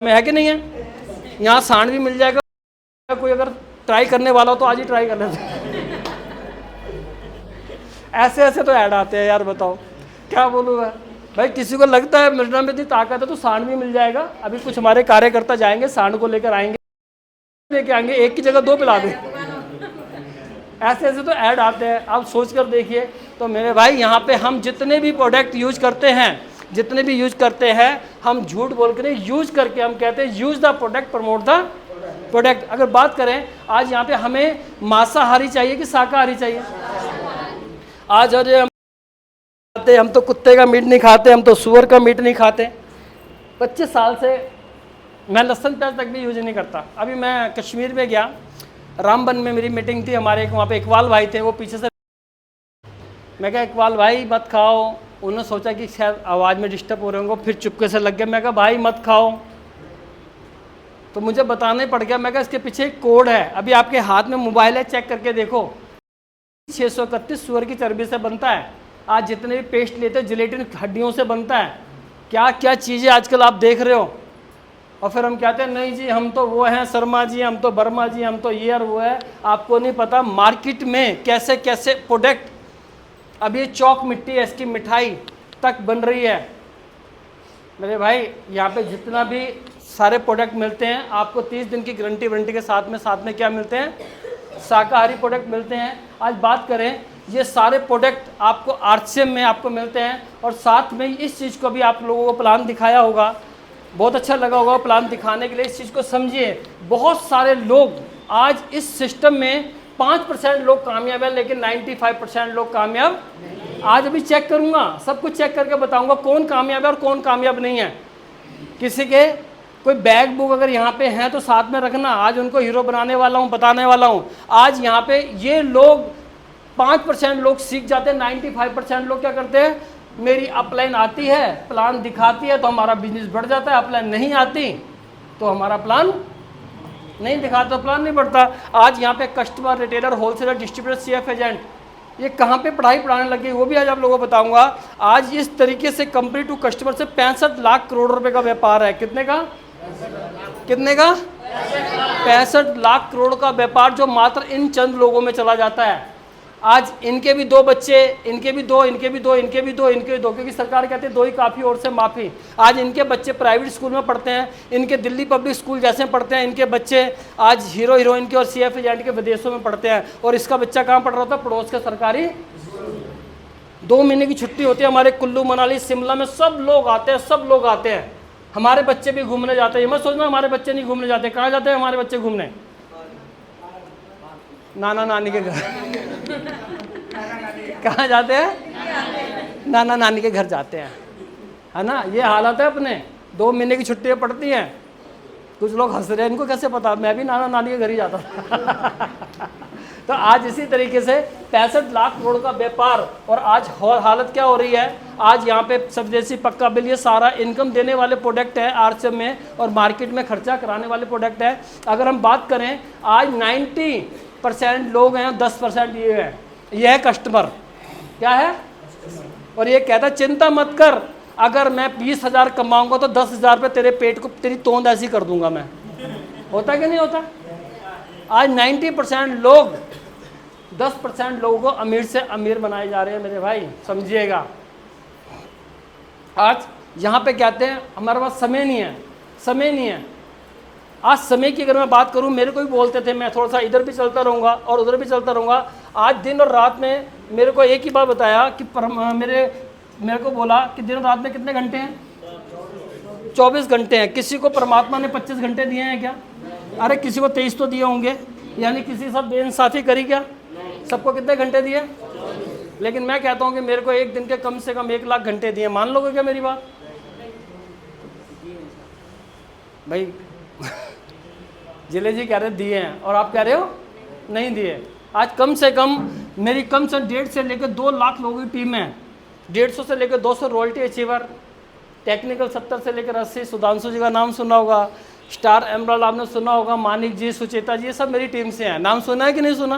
में है कि नहीं है? यहाँ सांड भी मिल जाएगा। कोई अगर ट्राई करने वाला हो तो आज ही ट्राई कर लेते। ऐसे ऐसे तो ऐड आते हैं यार, बताओ क्या बोलूँ मैं भाई। किसी को लगता है मिर्जा में इतनी ताकत है तो सांड भी मिल जाएगा। अभी कुछ हमारे कार्यकर्ता जाएंगे, सांड को लेकर आएंगे, लेके आएंगे, एक की जगह 2 पिला दें। ऐसे ऐसे तो ऐड आते हैं, आप सोच कर देखिए। तो मेरे भाई, यहाँ पे हम जितने भी प्रोडक्ट यूज करते हैं, हम झूठ बोल कर यूज करके हम कहते हैं use the product, promote the product. अगर बात करें, आज यहाँ पे हमें मांसाहारी चाहिए कि शाकाहारी चाहिए? आज अरे हम तो कुत्ते का मीट नहीं खाते, हम तो सुअर का मीट नहीं खाते। 25 साल से मैं लहसुन प्याज तक भी यूज नहीं करता। अभी मैं कश्मीर में गया, रामबन में मेरी मीटिंग थी, हमारे वहाँ पे इकबाल भाई थे, वो पीछे से, मैं कहा इकबाल भाई मत खाओ। उन्होंने सोचा कि शायद आवाज़ में डिस्टर्ब हो रहे होंगे, फिर चुपके से लग गए। मैं कहा भाई मत खाओ, तो मुझे बताना ही पड़ गया। मैं कहा इसके पीछे एक कोड है, अभी आपके हाथ में मोबाइल है, चेक करके देखो। 631 सुअर की चर्बी से बनता है। आज जितने भी पेस्ट लेते हैं जिलेटिन हड्डियों से बनता है। क्या क्या चीज़ें आजकल आप देख रहे हो, और फिर हम कहते हैं नहीं जी हम तो वो हैं शर्मा जी, हम तो वर्मा जी, हम तो ये और वो है। आपको नहीं पता मार्केट में कैसे कैसे प्रोडक्ट अब ये चौक मिट्टी है, इसकी मिठाई तक बन रही है मेरे भाई। यहाँ पे जितना भी सारे प्रोडक्ट मिलते हैं आपको 30 दिन की गारंटी के साथ में क्या मिलते हैं, शाकाहारी प्रोडक्ट मिलते हैं। आज बात करें, ये सारे प्रोडक्ट आपको आरसीएम में आपको मिलते हैं। और साथ में इस चीज़ को भी आप लोगों को प्लान दिखाया होगा, बहुत अच्छा लगा होगा प्लान दिखाने के लिए। इस चीज़ को समझिए, बहुत सारे लोग आज इस सिस्टम में 5% लोग कामयाब है, लेकिन 95% लोग कामयाब। आज अभी चेक करूँगा, सब कुछ चेक करके बताऊँगा कौन कामयाब है और कौन कामयाब नहीं है। किसी के कोई बैग बुक अगर यहाँ पे हैं तो साथ में रखना, आज उनको हीरो बनाने वाला हूँ, बताने वाला हूँ। आज यहाँ पे ये लोग 5% लोग सीख जाते हैं, 95% लोग क्या करते हैं, मेरी अपलाइन आती है, प्लान दिखाती है तो हमारा बिजनेस बढ़ जाता है, अपलाइन नहीं आती तो हमारा प्लान नहीं दिखाता, तो प्लान नहीं बढ़ता। आज यहाँ पे customer, retailer, wholesaler, distributor, CF agent, ये कहाँ पे पढ़ाई पढ़ाने लगी वो भी आज आप लोगों को बताऊंगा। आज इस तरीके से कंपनी टू कस्टमर से 65 लाख करोड़ रुपए का व्यापार है। कितने का 65 लाख करोड़ का व्यापार जो मात्र इन चंद लोगों में चला जाता है। आज इनके भी 2 बच्चे, इनके भी दो, क्योंकि सरकार कहती है 2 ही काफ़ी और से माफ़ी। आज इनके बच्चे प्राइवेट स्कूल में पढ़ते हैं, इनके दिल्ली पब्लिक स्कूल जैसे पढ़ते हैं, इनके बच्चे आज हीरो हीरोइन के और सीएफ एजेंट के विदेशों में पढ़ते हैं। और इसका बच्चा कहाँ पढ़ रहा था, पड़ोस के सरकारी। 2 महीने की छुट्टी होती है हमारे कुल्लू मनाली शिमला में, सब लोग आते हैं। हमारे बच्चे भी घूमने जाते हैं। ये मत सोचना हमारे बच्चे नहीं घूमने जाते। कहाँ जाते हैं हमारे बच्चे घूमने? नाना नानी के घर। कहाँ जाते हैं? नाना नानी के घर जाते हैं, है ना। ये हालत है अपने। 2 महीने की छुट्टियाँ पड़ती हैं। कुछ लोग हंस रहे हैं, इनको कैसे पता, मैं भी नाना नानी के घर ही जाता था। तो आज इसी तरीके से 65 लाख करोड़ का व्यापार। और आज हालत क्या हो रही है, आज यहाँ पे स्वदेशी पक्का बिल, ये सारा इनकम देने वाले प्रोडक्ट है आरसीएम में, और मार्केट में खर्चा कराने वाले प्रोडक्ट है। अगर हम बात करें, आज 90% लोग हैं, 10% ये है, ये है कस्टमर। क्या है? और ये कहता है चिंता मत कर, अगर मैं 20,000 कमाऊंगा तो 10,000 पे तेरे पेट को, तेरी तोंद ऐसी कर दूंगा मैं। होता कि नहीं होता? आज 90% लोग, 10% लोगों को अमीर से अमीर बनाए जा रहे हैं मेरे भाई, समझिएगा। आज यहाँ पे कहते हैं हमारे पास समय नहीं है। आज समय की अगर मैं बात करूँ, मेरे को भी बोलते थे, मैं थोड़ा सा इधर भी चलता रहूँगा और उधर भी चलता रहूँगा। आज दिन और रात में मेरे को एक ही बात बताया कि मेरे को बोला कि दिन और रात में कितने घंटे हैं? 24 घंटे हैं। किसी को परमात्मा ने 25 घंटे दिए हैं क्या? अरे किसी को 23 तो दिए होंगे, यानी किसी सब बेइंसाफी करी क्या? सबको कितने घंटे दिए? लेकिन मैं कहता हूँ कि मेरे को एक दिन के कम से कम 1 लाख घंटे दिए। मान लोगे क्या मेरी बात भाई? जिले जी कह रहे दिए हैं और आप कह रहे हो नहीं दिए। आज कम से कम मेरी कम से 1.5 से लेकर 2 लाख लोगों की टीम है। 150 से लेकर 200 रॉयल्टी अचीवर, टेक्निकल 70 से लेकर 80। सुधांशु जी का नाम सुना होगा, स्टार एमराल्ड आपने सुना होगा, मानिक जी, सुचेता जी, ये सब मेरी टीम से हैं। नाम सुना है कि नहीं सुना?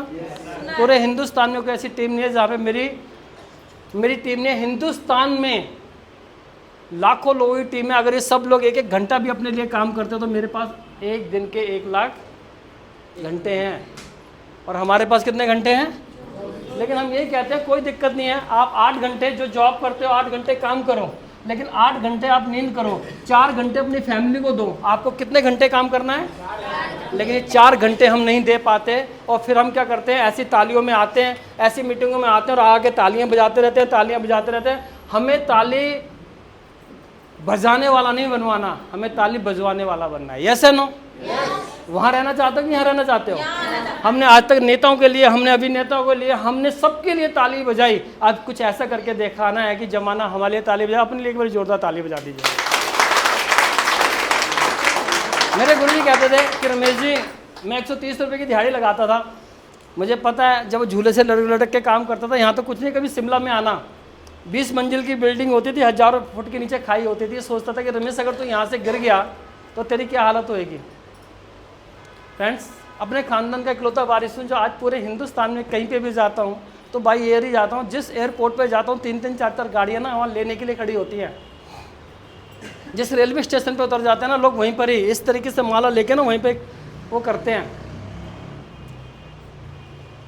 पूरे हिंदुस्तान में कोई ऐसी टीम नहीं है जहाँ पे मेरी टीम ने, हिंदुस्तान में लाखों लोगों की टीम है। अगर ये सब लोग 1-1 घंटा भी अपने लिए काम करते हो तो मेरे पास एक दिन के 1 लाख घंटे हैं। और हमारे पास कितने घंटे हैं? लेकिन हम यही कहते हैं कोई दिक्कत नहीं है, आप 8 घंटे जो जॉब करते हो 8 घंटे काम करो, लेकिन 8 घंटे आप नींद करो, 4 घंटे अपनी फैमिली को दो। आपको कितने घंटे काम करना है? लेकिन ये 4 घंटे हम नहीं दे पाते। और फिर हम क्या करते हैं, ऐसी तालियों में आते हैं, ऐसी मीटिंगों में आते हैं और आके तालियां बजाते रहते हैं। हमें ताली बजाने वाला नहीं बनवाना, हमें ताली बजवाने वाला बनना है। यस है नो? वहाँ रहना चाहते हो कि यहाँ रहना चाहते हो? हमने आज तक नेताओं के लिए, हमने अभिनेताओं के लिए, हमने सबके लिए ताली बजाई। आज कुछ ऐसा करके दिखाना है कि जमाना हमारे लिए ताली बजा। अपने लिए एक बार जोरदार ताली बजा दीजिए। मेरे गुरु जी कहते थे कि रमेश जी, मैं 130 रुपये की दिहाड़ी लगाता था। मुझे पता है जब झूले से लटक के काम करता था, यहाँ तो कुछ नहीं, कभी शिमला में आना, 20 मंजिल की बिल्डिंग होती थी, हज़ारों फुट के नीचे खाई होती थी। सोचता था कि रमेश अगर तू यहाँ से गिर गया तो तेरी क्या हालत होएगी। फ्रेंड्स, अपने खानदान का इकलौता वारिस हूँ जो आज पूरे हिंदुस्तान में कहीं पे भी जाता हूँ तो बाई एयर ही जाता हूँ। जिस एयरपोर्ट पे जाता हूँ 3-3, 4-4 गाड़ियाँ ना वहाँ लेने के लिए खड़ी होती हैं। जिस रेलवे स्टेशन पे उतर जाते हैं ना लोग, वहीं पर ही इस तरीके से माला लेके ना वहीं पे वो करते हैं।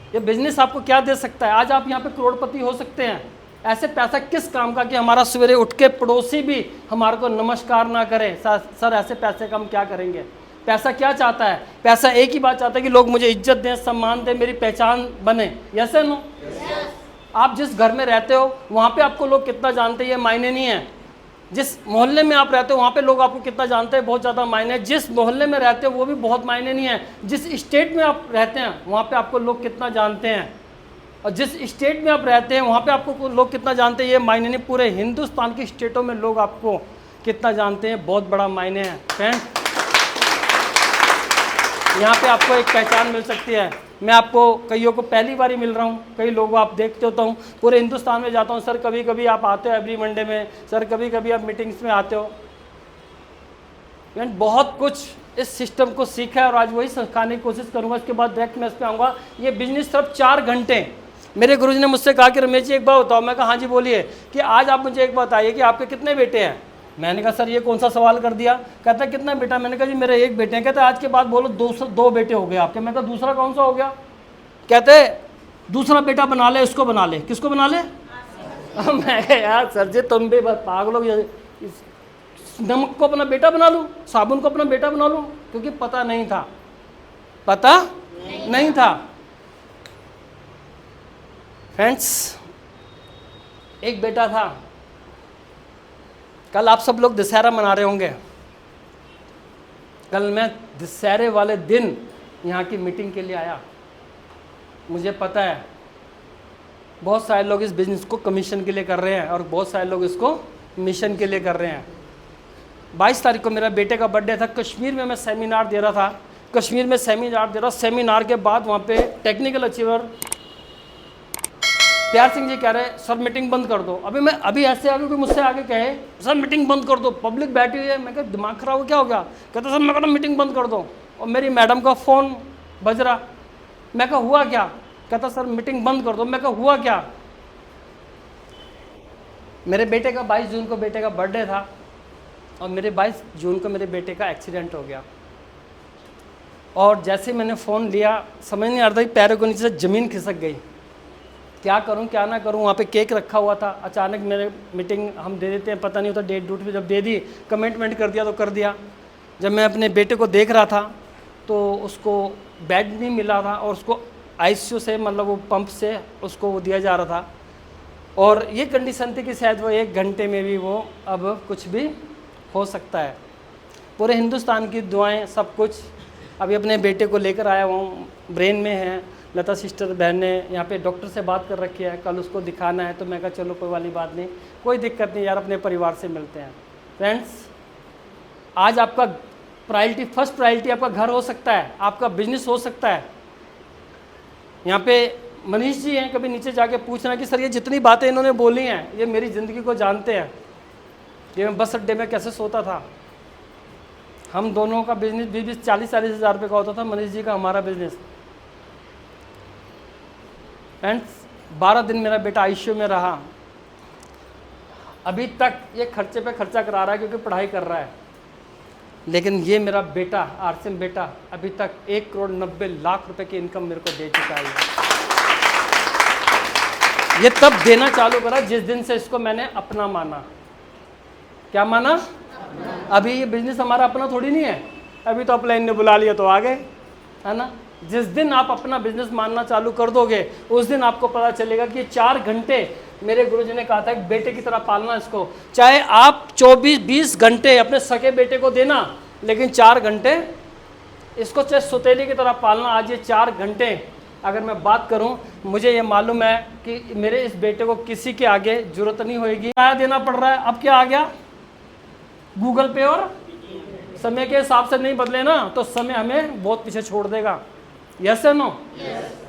ये बिजनेस आपको क्या दे सकता है? आज आप यहाँ पे करोड़पति हो सकते हैं। ऐसे पैसा किस काम का कि हमारा सवेरे उठ के पड़ोसी भी हमारे को नमस्कार ना करें। सर ऐसे पैसे का हम क्या करेंगे? पैसा क्या चाहता है? पैसा एक ही बात चाहता है कि लोग मुझे इज्जत दें, सम्मान दें, मेरी पहचान बने। यस है नो? आप जिस घर में रहते हो वहाँ पे आपको लोग कितना जानते हैं ये मायने नहीं है। जिस मोहल्ले में आप रहते हो वहाँ पे लोग आपको कितना जानते हैं बहुत ज़्यादा मायने है। जिस मोहल्ले में रहते हो वो भी बहुत मायने नहीं है। जिस स्टेट में आप रहते हैं वहाँ पे आपको लोग कितना जानते हैं, और जिस स्टेट में आप रहते हैं वहाँ पे आपको लोग कितना जानते हैं ये मायने नहीं। पूरे हिंदुस्तान की स्टेटों में लोग आपको कितना जानते हैं बहुत बड़ा मायने है फ्रेंड्स। यहाँ पे आपको एक पहचान मिल सकती है। मैं आपको कईयों को पहली बार ही मिल रहा हूँ, कई लोगों आप देखते होता हूँ, पूरे हिंदुस्तान में जाता हूँ। सर कभी कभी आप आते हो एवरी मंडे में, सर कभी कभी आप मीटिंग्स में आते हो। मैं बहुत कुछ इस सिस्टम को सीखा है और आज वही सिखाने की कोशिश करूँगा। इसके बाद डायरेक्ट मैं इस पर आऊँगा। ये बिजनेस सिर्फ 4 घंटे। मेरे गुरुजी ने मुझसे कहा कि रमेश जी एक बात बताओ। मैं कहा हाँ जी बोलिए, कि आज आप मुझे एक बात बताइए कि आपके कितने बेटे हैं? मैंने कहा सर ये कौन सा सवाल कर दिया? कहता है कितना बेटा? मैंने कहा जी मेरे एक बेटे हैं। कहते आज के बाद बोलो 2 बेटे हो गए आपके। मैं कहा दूसरा कौन सा हो गया? कहते दूसरा बेटा बना ले, इसको बना ले। किसको बना ले? मैं कहा यार सर जी तुम भी बस पागल हो। नमक को अपना बेटा बना लूँ, साबुन को अपना बेटा बना लूँ? क्योंकि पता नहीं था, पता नहीं था फ्रेंड्स। एक बेटा था। कल आप सब लोग दशहरा मना रहे होंगे। कल मैं दशहरे वाले दिन यहाँ की मीटिंग के लिए आया। मुझे पता है बहुत सारे लोग इस बिज़नेस को कमीशन के लिए कर रहे हैं और बहुत सारे लोग इसको मिशन के लिए कर रहे हैं। 22 तारीख को मेरा बेटे का बर्थडे था। कश्मीर में मैं सेमिनार दे रहा था। कश्मीर में सेमिनार दे रहा। सेमिनार के बाद वहाँ पे टेक्निकल अचीवर प्यार सिंह जी कह रहे सर मीटिंग बंद कर दो। अभी ऐसे आगे कोई मुझसे आगे कहे सर मीटिंग बंद कर दो, पब्लिक बैठी हुई है। मैं कहा दिमाग खराब हो क्या हो गया? कहते सर मैं कहता मीटिंग बंद कर दो। और मेरी मैडम का फ़ोन बज रहा। मैं कहा हुआ क्या? कहता सर मीटिंग बंद कर दो। मैं कहा हुआ क्या? मेरे बेटे का 22 जून को बेटे का बर्थडे था और मेरे 22 जून को मेरे बेटे का एक्सीडेंट हो गया। और जैसे मैंने फ़ोन लिया समझ नहीं आ रहा था कि पैरों के नीचे से ज़मीन खिसक गई। क्या करूं क्या ना करूं? वहाँ पे केक रखा हुआ था। अचानक मेरे मीटिंग हम दे देते हैं, पता नहीं होता डेट डूट पे, जब दे दी कमिटमेंट कर दिया तो कर दिया। जब मैं अपने बेटे को देख रहा था तो उसको बेड नहीं मिला था और उसको आईसीयू से मतलब वो पंप से उसको वो दिया जा रहा था। और ये कंडीशन थी कि शायद वो 1 घंटे में भी वो अब कुछ भी हो सकता है। पूरे हिंदुस्तान की दुआएं सब कुछ। अभी अपने बेटे को लेकर आया हूँ, ब्रेन में है। लता सिस्टर बहन ने यहाँ पे डॉक्टर से बात कर रखी है, कल उसको दिखाना है। तो मैं कहा चलो कोई वाली बात नहीं, कोई दिक्कत नहीं यार, अपने परिवार से मिलते हैं। फ्रेंड्स आज आपका प्रायोरिटी, फर्स्ट प्रायोरिटी आपका घर हो सकता है, आपका बिजनेस हो सकता है। यहाँ पे मनीष जी हैं, कभी नीचे जाके पूछना कि सर ये जितनी बातें इन्होंने बोली हैं ये मेरी ज़िंदगी को जानते हैं। ये मैं बस अड्डे में कैसे सोता था। हम दोनों का बिजनेस 20-40 हज़ार रुपये का होता था, मनीष जी का हमारा बिजनेस। फ्रेंड्स 12 दिन मेरा बेटा आईसीयू में रहा। अभी तक ये खर्चे पे खर्चा करा रहा है क्योंकि पढ़ाई कर रहा है। लेकिन ये मेरा बेटा आरसीएम बेटा अभी तक 1,90,00,000 रुपए की इनकम मेरे को दे चुका है। ये तब देना चालू करा जिस दिन से इसको मैंने अपना माना। क्या माना? अभी ये बिजनेस हमारा अपना थोड़ी नहीं है, अभी तो अपलाइन ने बुला लिया तो आ गए, है ना। जिस दिन आप अपना बिजनेस मानना चालू कर दोगे उस दिन आपको पता चलेगा कि 4 घंटे मेरे गुरुजी ने कहा था कि बेटे की तरह पालना इसको। चाहे आप 24-20 घंटे अपने सगे बेटे को देना, लेकिन 4 घंटे इसको चाहे सुतेली की तरह पालना। आज ये 4 घंटे अगर मैं बात करूं, मुझे ये मालूम है कि मेरे इस बेटे को किसी के आगे जरूरत नहीं होगी। क्या देना पड़ रहा है? अब क्या आ गया? गूगल पे। और समय के हिसाब से नहीं बदले ना तो समय हमें बहुत पीछे छोड़ देगा। यस है नो?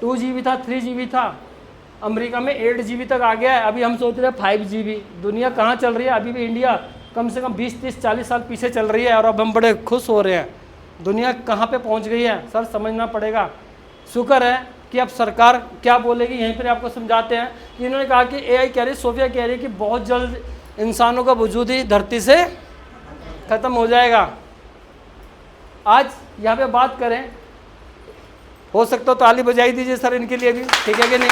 2 GB था, 3 GB था, अमेरिका में 8 GB तक आ गया है। अभी हम सोच रहे हैं 5 GB। दुनिया कहाँ चल रही है? अभी भी इंडिया कम से कम 20-30-40 साल पीछे चल रही है और अब हम बड़े खुश हो रहे हैं। दुनिया कहाँ पे पहुँच गई है सर, समझना पड़ेगा। शुक्र है कि अब सरकार क्या बोलेगी यहीं पर आपको समझाते हैं कि इन्होंने कहा कि AI कह रही, सोफिया कह रही है कि बहुत जल्द इंसानों का वजूद ही धरती से ख़त्म हो जाएगा। आज यहाँ पे बात करें हो सकता तो ताली बजाई दीजिए सर इनके लिए भी, ठीक है कि नहीं।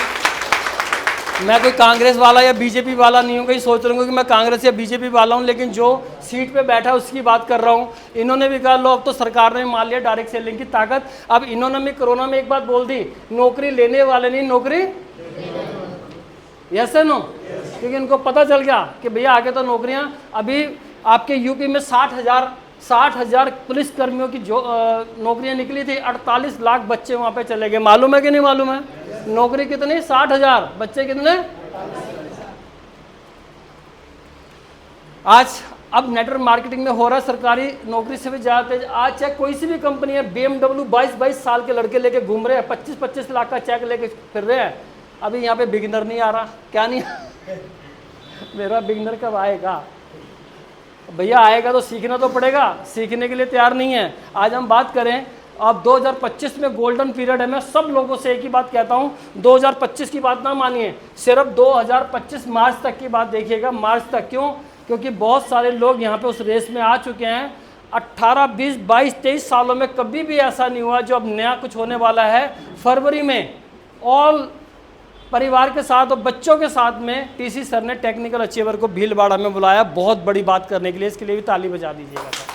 मैं कोई कांग्रेस वाला या बीजेपी वाला नहीं हूँ, कहीं सोच रहा हूँ कि मैं कांग्रेस या बीजेपी वाला हूँ, लेकिन जो सीट पे बैठा है उसकी बात कर रहा हूँ। इन्होंने भी कहा लो अब तो सरकार ने मान लिया डायरेक्ट सेलिंग की ताकत। अब इन्होंने भी कोरोना में एक बात बोल दी, नौकरी लेने वाले नहीं नौकरी, यस है नो, क्योंकि इनको पता चल गया कि भैया आगे तो नौकरियाँ। अभी आपके यूपी में 60,000 पुलिस कर्मियों की जो नौकरियां निकली थी, 48 लाख बच्चे वहां पे चले गए। मालूम है कि नहीं मालूम है? नौकरी कितनी? 60,000, बच्चे कितने? आज अब नेटवर्क मार्केटिंग में हो रहा है सरकारी नौकरी से भी ज़्यादा तेज। आज चाहे कोई सी भी कंपनी है, BMW 22 साल के लड़के लेके घूम रहे हैं, 25 लाख का चेक लेके फिर रहे हैं। अभी यहाँ पे बिगिनर नहीं आ रहा, क्या नहीं मेरा बिगिनर कब आएगा भैया? आएगा तो सीखना तो पड़ेगा, सीखने के लिए तैयार नहीं है। आज हम बात करें, अब 2025 में गोल्डन पीरियड है। मैं सब लोगों से एक ही बात कहता हूँ, 2025 की बात ना मानिए, सिर्फ 2025 मार्च तक की बात देखिएगा। मार्च तक क्यों? क्योंकि बहुत सारे लोग यहाँ पे उस रेस में आ चुके हैं। 18, 20, 22, 23 सालों में कभी भी ऐसा नहीं हुआ जो अब नया कुछ होने वाला है। फरवरी में ऑल परिवार के साथ और बच्चों के साथ में टीसी सर ने टेक्निकल अचीवर को भीलवाड़ा में बुलाया, बहुत बड़ी बात करने के लिए। इसके लिए भी ताली बजा दीजिएगा सर।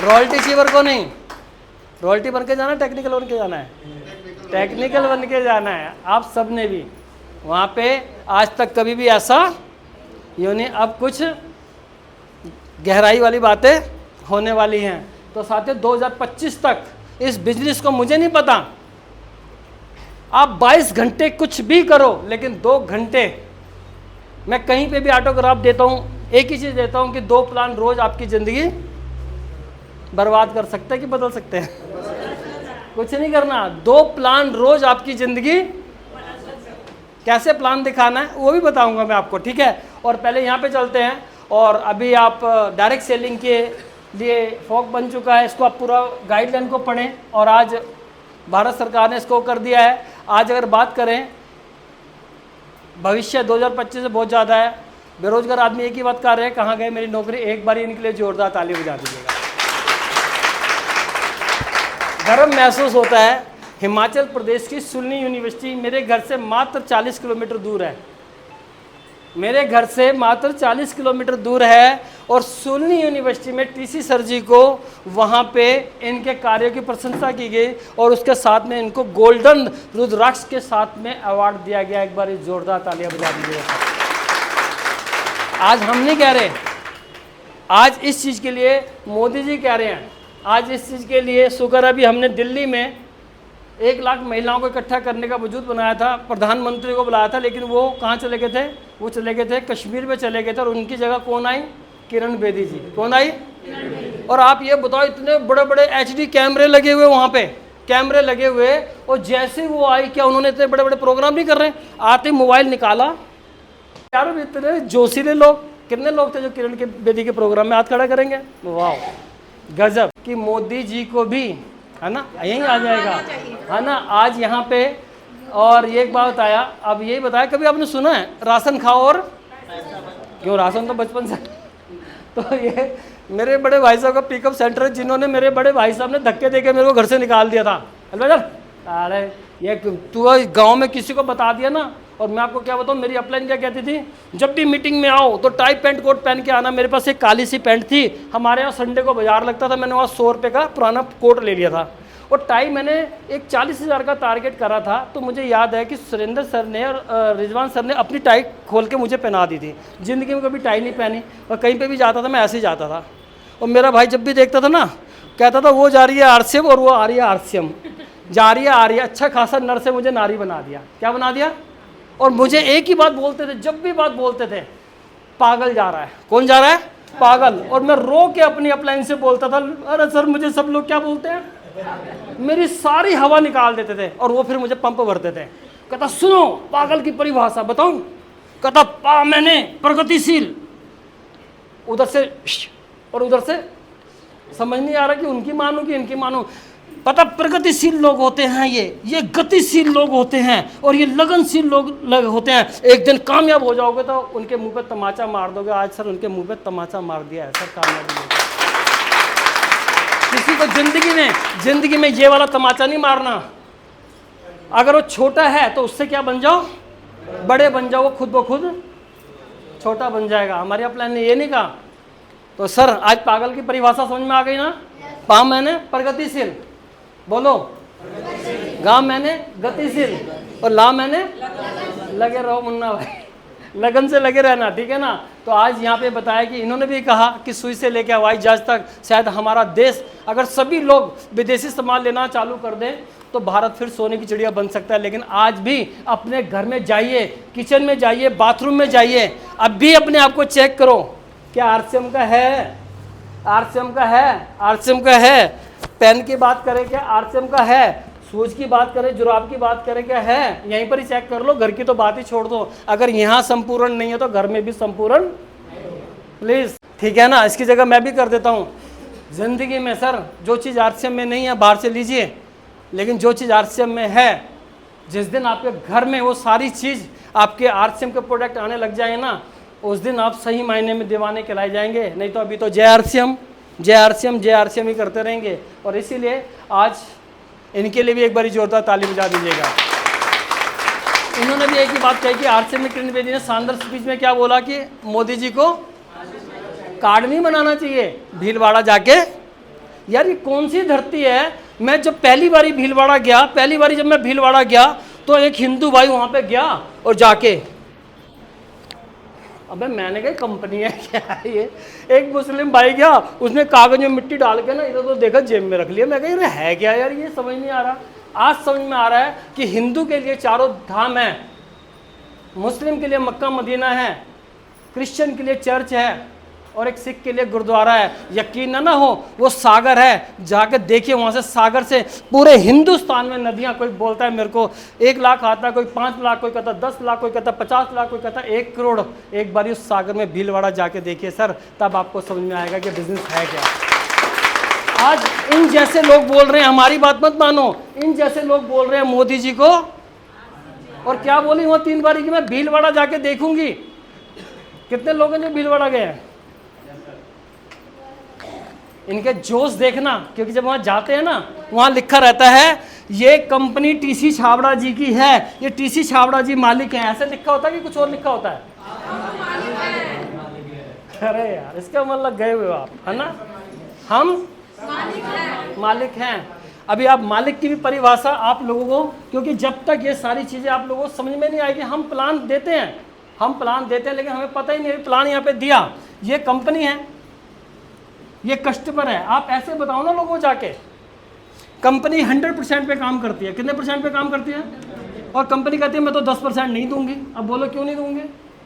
रॉयल्टी अचीवर को नहीं, रॉयल्टी बन के जाना, टेक्निकल बन के जाना है, टेक्निकल बन के जाना है। आप सब ने भी वहाँ पे आज तक कभी भी ऐसा यानी अब कुछ गहराई वाली बातें होने वाली हैं। तो साथियों 2025 तक इस बिजनेस को, मुझे नहीं पता आप 22 घंटे कुछ भी करो, लेकिन 2 घंटे मैं कहीं पे भी ऑटोग्राफ देता हूँ, एक ही चीज़ देता हूँ कि 2 प्लान रोज आपकी ज़िंदगी बर्बाद कर सकते हैं कि बदल सकते हैं? कुछ नहीं करना, 2 प्लान रोज आपकी ज़िंदगी, कैसे प्लान दिखाना है वो भी बताऊंगा मैं आपको, ठीक है। और पहले यहाँ पे चलते हैं। और अभी आप डायरेक्ट सेलिंग के लिए फॉग बन चुका है, इसको आप पूरा गाइडलाइन को पढ़ें, और आज भारत सरकार ने इसको कर दिया है। आज अगर बात करें, भविष्य 2025 से बहुत ज़्यादा है। बेरोजगार आदमी एक ही बात कर रहे हैं, कहाँ गए मेरी नौकरी? एक बार इनके लिए जोरदार ताली बजा दीजिएगा। गर्व महसूस होता है। हिमाचल प्रदेश की सुलनी यूनिवर्सिटी मेरे घर से मात्र 40 किलोमीटर दूर है, मेरे घर से मात्र 40 किलोमीटर दूर है। और सुलनी यूनिवर्सिटी में टीसी सर जी को वहाँ पे इनके कार्यों की प्रशंसा की गई, और उसके साथ में इनको गोल्डन रुद्राक्ष के साथ में अवार्ड दिया गया। एक बार जोरदार तालियां बजा दीजिएगा। आज हम नहीं कह रहे, आज इस चीज़ के लिए मोदी जी कह रहे हैं। आज इस चीज़ के लिए शुक्र है, अभी हमने दिल्ली में 1 लाख महिलाओं को इकट्ठा करने का वजूद बनाया था, प्रधानमंत्री को बुलाया था, लेकिन वो कहाँ चले गए थे? वो चले गए थे कश्मीर में चले गए थे, और उनकी जगह कौन आई? किरण बेदी जी। कौन आई? और आप ये बताओ, इतने बड़े बड़े HD कैमरे लगे हुए वहाँ पे, कैमरे लगे हुए, और जैसे वो आई, क्या उन्होंने इतने बड़े बड़े प्रोग्राम नहीं कर रहे? आते मोबाइल निकाला, यार इतने जोशीले लोग, कितने लोग थे जो किरण के बेदी के प्रोग्राम में हाथ खड़ा करेंगे? वाह, गजब। कि मोदी जी को भी, है ना, यहीं आ जाएगा, है ना, आज यहाँ पे। और ये एक बात बताया, अब यही बताया, कभी आपने सुना है राशन खाओ और क्यों? राशन तो बचपन से तो ये मेरे बड़े भाई साहब का पिकअप सेंटर है, जिन्होंने मेरे बड़े भाई साहब ने धक्के देके मेरे को घर से निकाल दिया था। अरे ये तू गांव में किसी को बता दिया ना। और मैं आपको क्या बताऊँ, मेरी अपलाइन क्या कहती थी, जब भी मीटिंग में आओ तो टाई पैंट कोट पहन के आना। मेरे पास एक काली सी पैंट थी, हमारे यहाँ संडे को बाजार लगता था, मैंने वहाँ 100 रुपये का पुराना कोट ले लिया था। और टाई मैंने एक 40,000 का टारगेट करा था। तो मुझे याद है कि सुरेंद्र सर ने और रिजवान सर ने अपनी टाई खोल के मुझे पहना दी थी। ज़िंदगी में कभी टाई नहीं पहनी, और कहीं पे भी जाता था मैं ऐसे ही जाता था। और मेरा भाई जब भी देखता था ना, कहता था वो जा रही है RCM और वो आ रही है RCM, जा रही है आ रही है। अच्छा खासा नर से मुझे नारी बना दिया। क्या बना दिया? और मुझे एक ही बात बोलते थे, जब भी बात बोलते थे, पागल जा रहा है। कौन जा रहा है? पागल। और मैं रो के अपनी अपलाइन से बोलता था, अरे सर मुझे सब लोग क्या बोलते हैं, मेरी सारी हवा निकाल देते थे। और वो फिर मुझे पंप भरते थे। कहता सुनो पागल की परिभाषा बताऊं? कहता मैंने प्रगतिशील, उधर से और उधर से, समझ नहीं आ रहा कि उनकी मानूं कि इनकी मानूं। पता, प्रगतिशील लोग होते हैं ये गतिशील लोग होते हैं, और ये लगनशील लोग होते हैं। एक दिन कामयाब हो जाओगे तो उनके मुंह पे तमाचा मार दोगे। आज सर उनके मुंह पे तमाचा मार दिया है सर, कामयाबी। किसी को जिंदगी में ये वाला तमाचा नहीं मारना। अगर वो छोटा है तो उससे क्या बन जाओ, बड़े बन जाओ, वो खुद ब खुद छोटा बन जाएगा। हमारे यहाँ प्लान ने ये नहीं कहा। तो सर आज पागल की परिभाषा समझ में आ गई ना। पा मैंने प्रगतिशील, बोलो, गा मैंने गतिशील, और ला मैंने लगे रहो मुन्ना भाई, लगन से लगे रहना, ठीक है ना। तो आज यहाँ पे बताया कि इन्होंने भी कहा कि सुई से लेकर हवाई जहाज तक शायद हमारा देश, अगर सभी लोग विदेशी सामान लेना चालू कर दें तो भारत फिर सोने की चिड़िया बन सकता है। लेकिन आज भी अपने घर में जाइए, किचन में जाइए, बाथरूम में जाइए, अब भी अपने आप को चेक करो, क्या आरसीएम का है, आरसीएम का है, आरसीएम का है। पेन की बात करें क्या, आरसीएम का है। शूज की बात करें, जुराब की बात करें, क्या है, यहीं पर ही चेक कर लो। घर की तो बात ही छोड़ दो, अगर यहाँ संपूर्ण नहीं है तो घर में भी संपूर्ण प्लीज, ठीक है ना। इसकी जगह मैं भी कर देता हूँ। जिंदगी में सर जो चीज़ आरसीएम में नहीं है बाहर से लीजिए, लेकिन जो चीज़ आरसीएम में है, जिस दिन आपके घर में वो सारी चीज़ आपके आरसीएम के प्रोडक्ट आने लग जाए ना, उस दिन आप सही मायने में दीवाने कहलाए जाएंगे। नहीं तो अभी तो जय आरसीएम, जय आरसीएम, जय आरसीएम ही करते रहेंगे। और इसीलिए आज इनके लिए भी एक बारी जोरदार ताली बजा दीजिएगा। इन्होंने भी एक ही बात कही कि आरसीएम में किरण बेदी ने शानदार स्पीच में क्या बोला कि मोदी जी को कार्ड नहीं बनाना चाहिए भीलवाड़ा जाके। यार ये कौन सी धरती है। मैं जब पहली बारी भीलवाड़ा गया, पहली बारी जब मैं भीलवाड़ा गया तो एक हिंदू भाई वहाँ पे गया और जाके, अबे मैंने कहा कंपनी है क्या है ये। एक मुस्लिम भाई गया, उसने कागज में मिट्टी डाल के ना इधर तो देखा जेब में रख लिया। मैं कहा ये है क्या यार, ये समझ नहीं आ रहा। आज समझ में आ रहा है कि हिंदू के लिए चारों धाम है, मुस्लिम के लिए मक्का मदीना है, क्रिश्चियन के लिए चर्च है, और एक सिख के लिए गुरुद्वारा है। यकीन ना हो वो सागर है, जाके देखिए वहाँ से सागर से पूरे हिंदुस्तान में नदियाँ। कोई बोलता है मेरे को 1 लाख आता है, कोई 5 लाख, कोई कहता 10 लाख, कोई कहता 50 लाख, कोई कहता 1 करोड़। एक बार उस सागर में भीलवाड़ा जाके देखिए सर, तब आपको समझ में आएगा कि बिजनेस है क्या। आज इन जैसे लोग बोल रहे हैं, हमारी बात मत मानो, इन जैसे लोग बोल रहे हैं मोदी जी को, और क्या बोली वो 3 बारी कि मैं भीलवाड़ा जाके देखूंगी। कितने लोग हैं जो भीलवाड़ा गए हैं, इनके जोश देखना, क्योंकि जब वहाँ जाते हैं ना वहाँ लिखा रहता है ये कंपनी टीसी छाबड़ा जी की है, ये टीसी छाबड़ा जी मालिक हैं। ऐसे लिखा होता है कि कुछ और लिखा होता है? अरे यार इसका मतलब गए हुए आप, है ना। हम मालिक हैं। अभी आप मालिक की भी परिभाषा आप लोगों को, क्योंकि जब तक ये सारी चीज़ें आप लोगों को समझ में नहीं आएगी, हम प्लान देते हैं, लेकिन हमें पता ही नहीं प्लान यहाँ पे दिया। ये कंपनी है, ये कस्टमर है। आप ऐसे बताओ ना लोगों को जाके, कंपनी 100% पे काम करती है। कितने % पे काम करती है? और कंपनी कहती है मैं तो 10% नहीं दूंगी। अब बोलो क्यों नहीं दूंगी?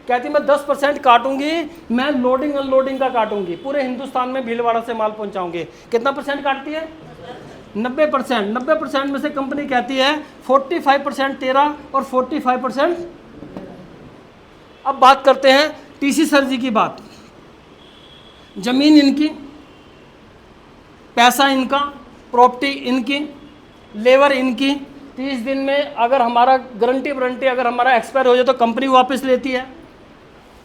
कहती है मैं 10% काटूंगी, मैं लोडिंग अनलोडिंग का काटूंगी, पूरे हिंदुस्तान में भीलवाड़ा से माल पहुंचाऊंगी। कितना % काटती है? 90%। 90% में से कंपनी कहती है 45% तेरा और 45%। अब बात करते हैं टीसी सर जी की बात। जमीन इनकी, पैसा इनका, प्रॉपर्टी इनकी, लेबर इनकी। 30 दिन में अगर हमारा गारंटी अगर हमारा एक्सपायर हो जाए तो कंपनी वापस लेती है।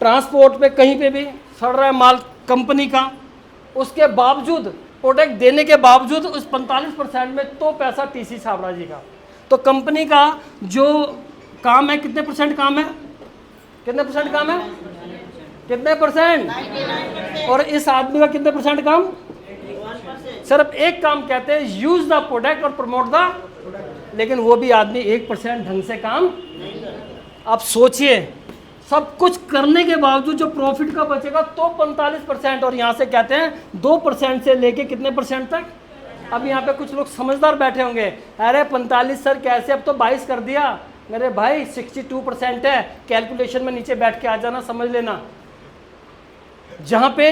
ट्रांसपोर्ट पे कहीं पे भी सड़ रहा है माल कंपनी का, उसके बावजूद प्रोडक्ट देने के बावजूद उस 45% में तो पैसा टीसी छाबड़ा जी का। तो कंपनी का जो काम है, कितने % काम है? कितने % काम है? कितने %? और इस आदमी का कितने % काम? सिर्फ एक काम कहते हैं, यूज द प्रोडक्ट और प्रमोट द, लेकिन वो भी आदमी 1% ढंग से काम। आप सोचिए सब कुछ करने के बावजूद जो प्रॉफिट का बचेगा तो 45%, और यहाँ से कहते हैं 2% से लेके कितने % तक। अब यहाँ पे कुछ लोग समझदार बैठे होंगे, अरे 45 सर कैसे, अब तो 22 कर दिया। मेरे भाई 62% है, कैलकुलेशन में नीचे बैठ के आ जाना, समझ लेना। जहाँ पे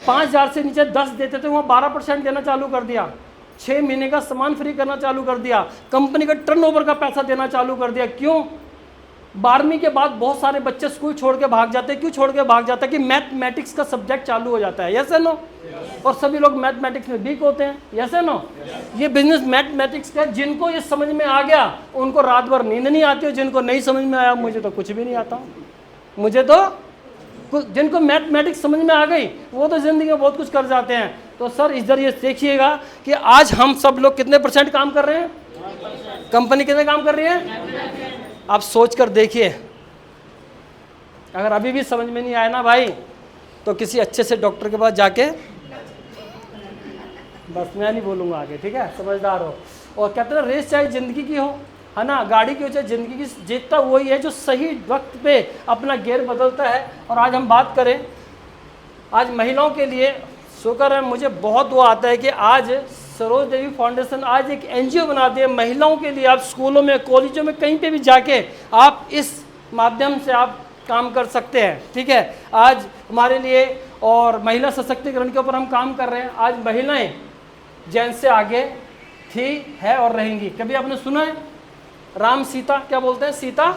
5000 से नीचे 10 देते थे वहाँ 12% देना चालू कर दिया। 6 महीने का सामान फ्री करना चालू कर दिया। कंपनी का टर्नओवर का पैसा देना चालू कर दिया। क्यों? 12वीं के बाद बहुत सारे बच्चे स्कूल छोड़ के भाग जाते हैं। क्यों छोड़ के भाग जाते हैं? कि मैथमेटिक्स का सब्जेक्ट चालू हो जाता है, यस है नो। और सभी लोग मैथमेटिक्स में वीक होते हैं, यस है नो। ये बिजनेस मैथमेटिक्स का, जिनको ये समझ में आ गया उनको रात भर नींद नहीं आती है। जिनको नहीं समझ में आया, मुझे तो कुछ भी नहीं आता, मुझे तो जिनको मैथमेटिक्स समझ में आ गई वो तो ज़िंदगी में बहुत कुछ कर जाते हैं। तो सर इधर ये देखिएगा कि आज हम सब लोग कितने % काम कर रहे हैं, कंपनी कितने काम कर रही है, आप सोच कर देखिए। अगर अभी भी समझ में नहीं आया ना भाई, तो किसी अच्छे से डॉक्टर के पास जाके, बस मैं नहीं बोलूँगा आगे, ठीक है, समझदार हो। और कहते हैं रेस चाहे ज़िंदगी की हो, है ना, गाड़ी की हो चाहे ज़िंदगी की, जीतता वही है जो सही वक्त पे अपना गियर बदलता है। और आज हम बात करें आज महिलाओं के लिए, शुक्र है मुझे बहुत वो आता है कि आज सरोज देवी फाउंडेशन आज एक NGO बना दिया महिलाओं के लिए। आप स्कूलों में, कॉलेजों में, कहीं पे भी जाके आप इस माध्यम से आप काम कर सकते हैं, ठीक है। आज हमारे लिए और महिला सशक्तिकरण के ऊपर हम काम कर रहे हैं। आज महिलाएं जेंट्स से आगे थी, है और रहेंगी। कभी आपने सुना है राम सीता क्या बोलते हैं, सीता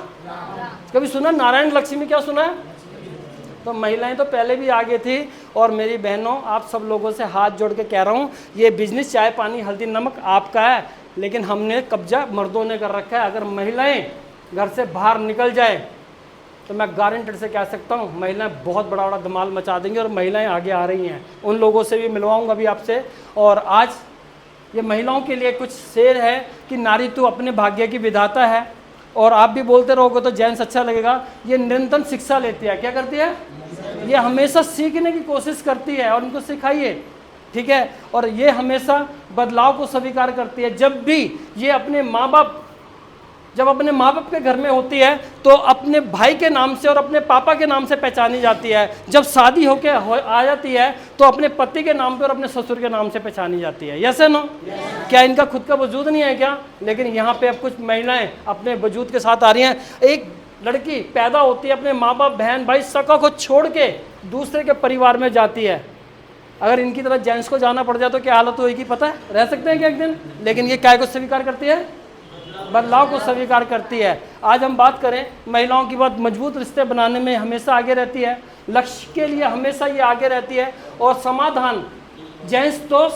कभी सुना, नारायण लक्ष्मी क्या सुना है? तो महिलाएं तो पहले भी आगे थी। और मेरी बहनों, आप सब लोगों से हाथ जोड़ के कह रहा हूँ, ये बिजनेस चाय पानी हल्दी नमक आपका है, लेकिन हमने कब्जा मर्दों ने कर रखा है। अगर महिलाएं घर से बाहर निकल जाए तो मैं गारंटेड से कह सकता हूँ महिलाएं बहुत बड़ा बड़ा धमाल मचा देंगी। और महिलाएं आगे आ रही हैं, उन लोगों से भी मिलवाऊंगा अभी आपसे। और आज ये महिलाओं के लिए कुछ शेर है कि नारी तू अपने भाग्य की विधाता है। और आप भी बोलते रहोगे तो जेंट्स अच्छा लगेगा। ये निरंतर शिक्षा लेती है, क्या करती है, ये हमेशा सीखने की कोशिश करती है और उनको सिखाइए, ठीक है। और ये हमेशा बदलाव को स्वीकार करती है। जब भी ये अपने माँ बाप के घर में होती है तो अपने भाई के नाम से और अपने पापा के नाम से पहचानी जाती है। जब शादी होके आ जाती है तो अपने पति के नाम पे और अपने ससुर के नाम से पहचानी जाती है। यस है नो? क्या इनका खुद का वजूद नहीं है क्या? लेकिन यहाँ पे अब कुछ महिलाएं अपने वजूद के साथ आ रही हैं। एक लड़की पैदा होती है, अपने माँ बाप बहन भाई सका को छोड़ के दूसरे के परिवार में जाती है। अगर इनकी तरह जेंट्स को जाना पड़ जाए तो क्या हालत होगी पता है? रह सकते हैं क्या एक दिन? लेकिन ये क्या को स्वीकार करती है, बदलाव को स्वीकार करती है। आज हम बात करें महिलाओं की बात, मजबूत रिश्ते बनाने में हमेशा आगे रहती है, लक्ष्य के लिए हमेशा ये आगे रहती है। और समाधान, जेंट्स तो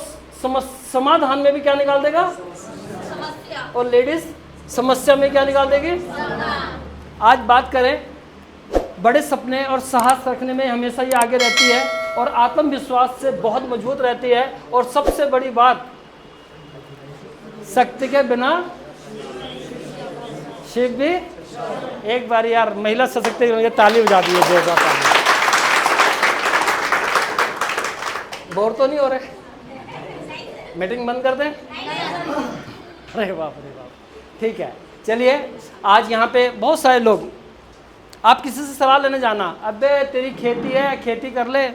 समाधान में भी क्या निकाल देगा, समस्या, और लेडीज समस्या में क्या निकाल देगी। आज बात करें बड़े सपने और साहस रखने में हमेशा ये आगे रहती है और आत्मविश्वास से बहुत मजबूत रहती है। और सबसे बड़ी बात, शक्ति के बिना शिव भी। एक बार यार महिला सशक्तिकरण की ताली बजा दी है, जोरदार ताली। बोर तो नहीं हो रहे? मीटिंग बंद कर दें? अरे बाप रे बाप, ठीक है। चलिए, आज यहाँ पे बहुत सारे लोग, आप किसी से सलाह लेने जाना, अबे तेरी खेती है, खेती कर ले,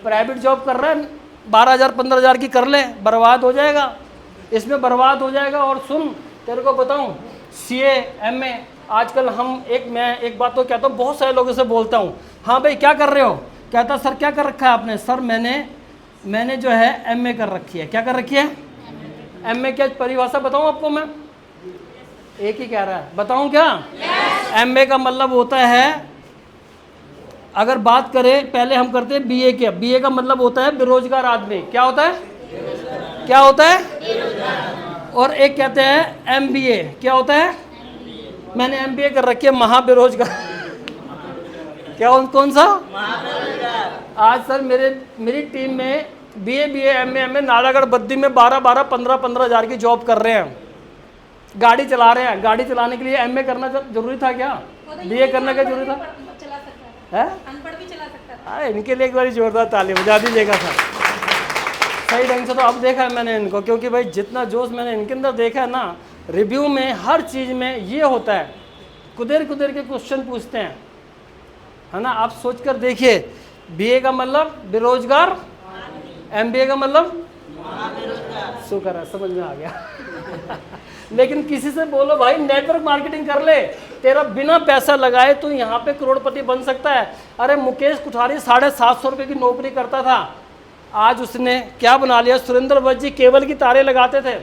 प्राइवेट जॉब कर रहे हैं 12,000 15,000 की कर ले, बर्बाद हो जाएगा, इसमें बर्बाद हो जाएगा। और सुन, तेरे को बताऊँ, CA MA आजकल मैं एक बात तो कहता हूँ, बहुत सारे लोगों से बोलता हूँ, हाँ भाई क्या कर रहे हो? कहता सर क्या कर रखा है आपने? सर मैंने जो है MA कर रखी है। क्या कर रखी है? MA क्या परिभाषा बताऊँ आपको मैं? एक ही कह रहा है, बताऊँ क्या? MA का मतलब होता है, अगर बात करें पहले हम करते हैं BA का मतलब होता है बेरोजगार आदमी। क्या होता है? क्या होता है? और एक कहते हैं MBA। क्या होता है? मैंने MBA कर रखी है, महाबेरोजगार। क्या कौन सा? आज सर मेरी टीम में BA MA नालागढ़ बद्दी में 12 15 हज़ार की जॉब कर रहे हैं, गाड़ी चला रहे हैं। गाड़ी चलाने के लिए MA करना जरूरी था क्या? BA करना क्या जरूरी था? है अनपढ़ भी चला सकता है। इनके लिए एक बार जोरदार ताली बजा दीजिएगा सर। सही ढंग से तो अब देखा है मैंने इनको, क्योंकि भाई जितना जोश मैंने इनके अंदर देखा है ना, रिव्यू में हर चीज़ में ये होता है, कुदेर के क्वेश्चन पूछते हैं, है ना। आप सोच कर देखिए, BA का मतलब बेरोजगार, MBA का मतलब शुक्र है समझ में आ गया। लेकिन किसी से बोलो भाई नेटवर्क मार्केटिंग कर ले, तेरा बिना पैसा लगाए तो यहाँ पे करोड़पति बन सकता है। अरे मुकेश कुठारी 750 रुपये की नौकरी करता था, आज उसने क्या बना लिया। सुरेंद्र वत्स जी केबल की तारें लगाते थे,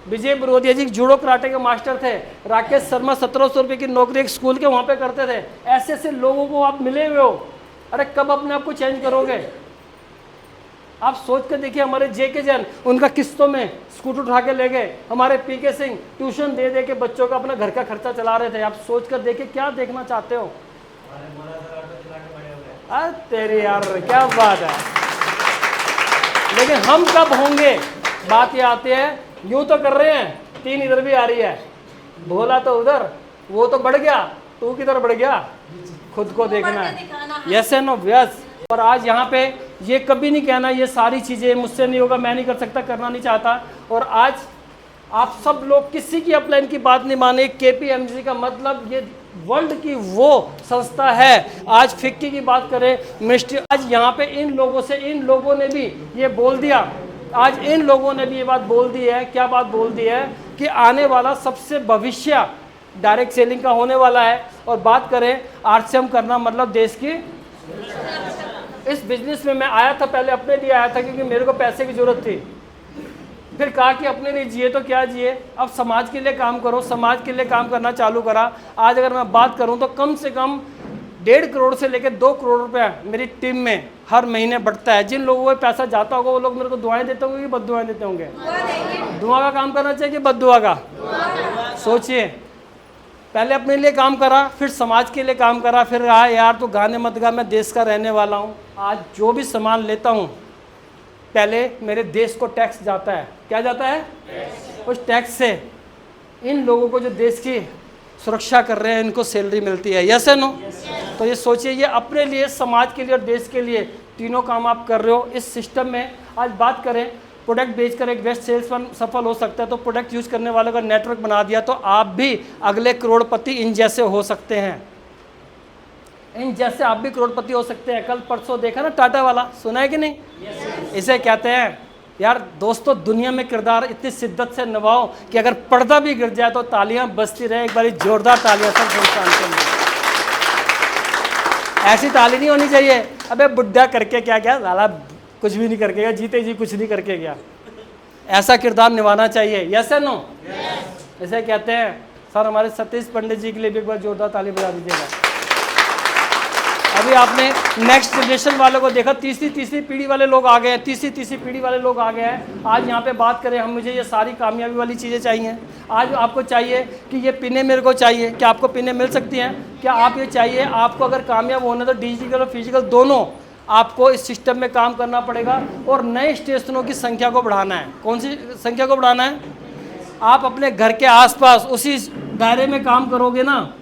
विजय बरोदिया जी जूडो कराटे के मास्टर थे, राकेश शर्मा 1700 रुपये की नौकरी एक स्कूल के वहाँ पे करते थे। ऐसे ऐसे लोगों को आप मिले हुए हो, अरे कब अपने आप को चेंज करोगे? आप सोच कर देखिए, हमारे JK जैन उनका किस्तों में स्कूटर उठा के ले गए, हमारे PK सिंह ट्यूशन दे के बच्चों का अपना घर का खर्चा चला रहे थे। आप सोच कर देखिए, क्या देखना चाहते हो? अरे तेरी यार क्या बात है। लेकिन हम कब होंगे, बात ये आती है। यूं तो कर रहे हैं, 3 इधर भी आ रही है, भोला तो उधर, वो तो बढ़ गया, तू किधर बढ़ गया, खुद को देखना है। Yes and no, yes. और आज यहाँ पे ये कभी नहीं कहना ये सारी चीज़ें मुझसे नहीं होगा, मैं नहीं कर सकता, करना नहीं चाहता। और आज आप सब लोग किसी की अपलाइन की बात नहीं माने। KPMG का मतलब ये वर्ल्ड की वो संस्था है। आज फिक्की की बात करें, मिनिस्ट्री, आज यहाँ पे इन लोगों से, इन लोगों ने भी ये बोल दिया, आज इन लोगों ने भी ये बात बोल दी है। क्या बात बोल दी है कि आने वाला सबसे भविष्य डायरेक्ट सेलिंग का होने वाला है। और बात करें RCM करना मतलब देश की, इस बिजनेस में मैं आया था, पहले अपने लिए आया था क्योंकि मेरे को पैसे की जरूरत थी। फिर कहा कि अपने लिए जिए तो क्या जिए, अब समाज के लिए काम करो, समाज के लिए काम करना चालू करा। आज अगर मैं बात करूं तो कम से कम 1.5 करोड़ से लेकर 2 करोड़ रुपया मेरी टीम में हर महीने बढ़ता है। जिन लोगों को पैसा जाता होगा वो लोग मेरे को दुआएं देते होंगे कि बद्दुआएं देते होंगे? दुआ का काम करना चाहिए कि बद्दुआ का? सोचिए, पहले अपने लिए काम करा, फिर समाज के लिए काम करा, फिर रहा यार तो गाने मत गा, मैं देश का रहने वाला हूँ। आज जो भी सामान लेता हूँ पहले मेरे देश को टैक्स जाता है। क्या जाता है? उस टैक्स से इन लोगों को जो देश की सुरक्षा कर रहे हैं इनको सैलरी मिलती है। यस है नो? तो ये सोचिए, ये अपने लिए, समाज के लिए और देश के लिए तीनों काम आप कर रहे हो इस सिस्टम में। आज बात करें प्रोडक्ट बेचकर एक बेस्ट सेल्समैन सफल हो सकता है, तो प्रोडक्ट यूज़ करने वालों का नेटवर्क बना दिया तो आप भी अगले करोड़पति इन जैसे हो सकते हैं। इन जैसे आप भी करोड़पति हो सकते हैं। कल परसों देखा ना टाटा वाला, सुना है कि नहीं? इसे कहते हैं यार दोस्तों, दुनिया में किरदार इतनी शिद्दत से निभाओ कि अगर पर्दा भी गिर जाए तो तालियां बजती रहे। एक बारी जोरदार तालियां सब संस्थान के लिए। ऐसी ताली नहीं होनी चाहिए, अबे बुड्ढा करके क्या क्या साला कुछ भी नहीं करके गया, जीते जी कुछ नहीं करके गया। ऐसा किरदार निभाना चाहिए। यस है नो? इसे कहते हैं। सर हमारे सतीश पंडित जी के लिए भी एक बार जोरदार ताली बजा दीजिएगा। अभी आपने नेक्स्ट जनरेशन वालों को देखा, तीसरी पीढ़ी वाले लोग आ गए हैं, तीसरी पीढ़ी वाले लोग आ गए हैं। आज यहाँ पे बात करें हम, मुझे ये सारी कामयाबी वाली चीज़ें चाहिए। आज आपको चाहिए कि ये पिने मेरे को चाहिए, क्या आपको पिने मिल सकती हैं? क्या आप ये चाहिए? आपको अगर कामयाब होना तो डिजिटल और फिजिकल दोनों आपको इस सिस्टम में काम करना पड़ेगा और नए स्टेशनों की संख्या को बढ़ाना है। कौन सी संख्या को बढ़ाना है? आप अपने घर के आसपास उसी दायरे में काम करोगे ना,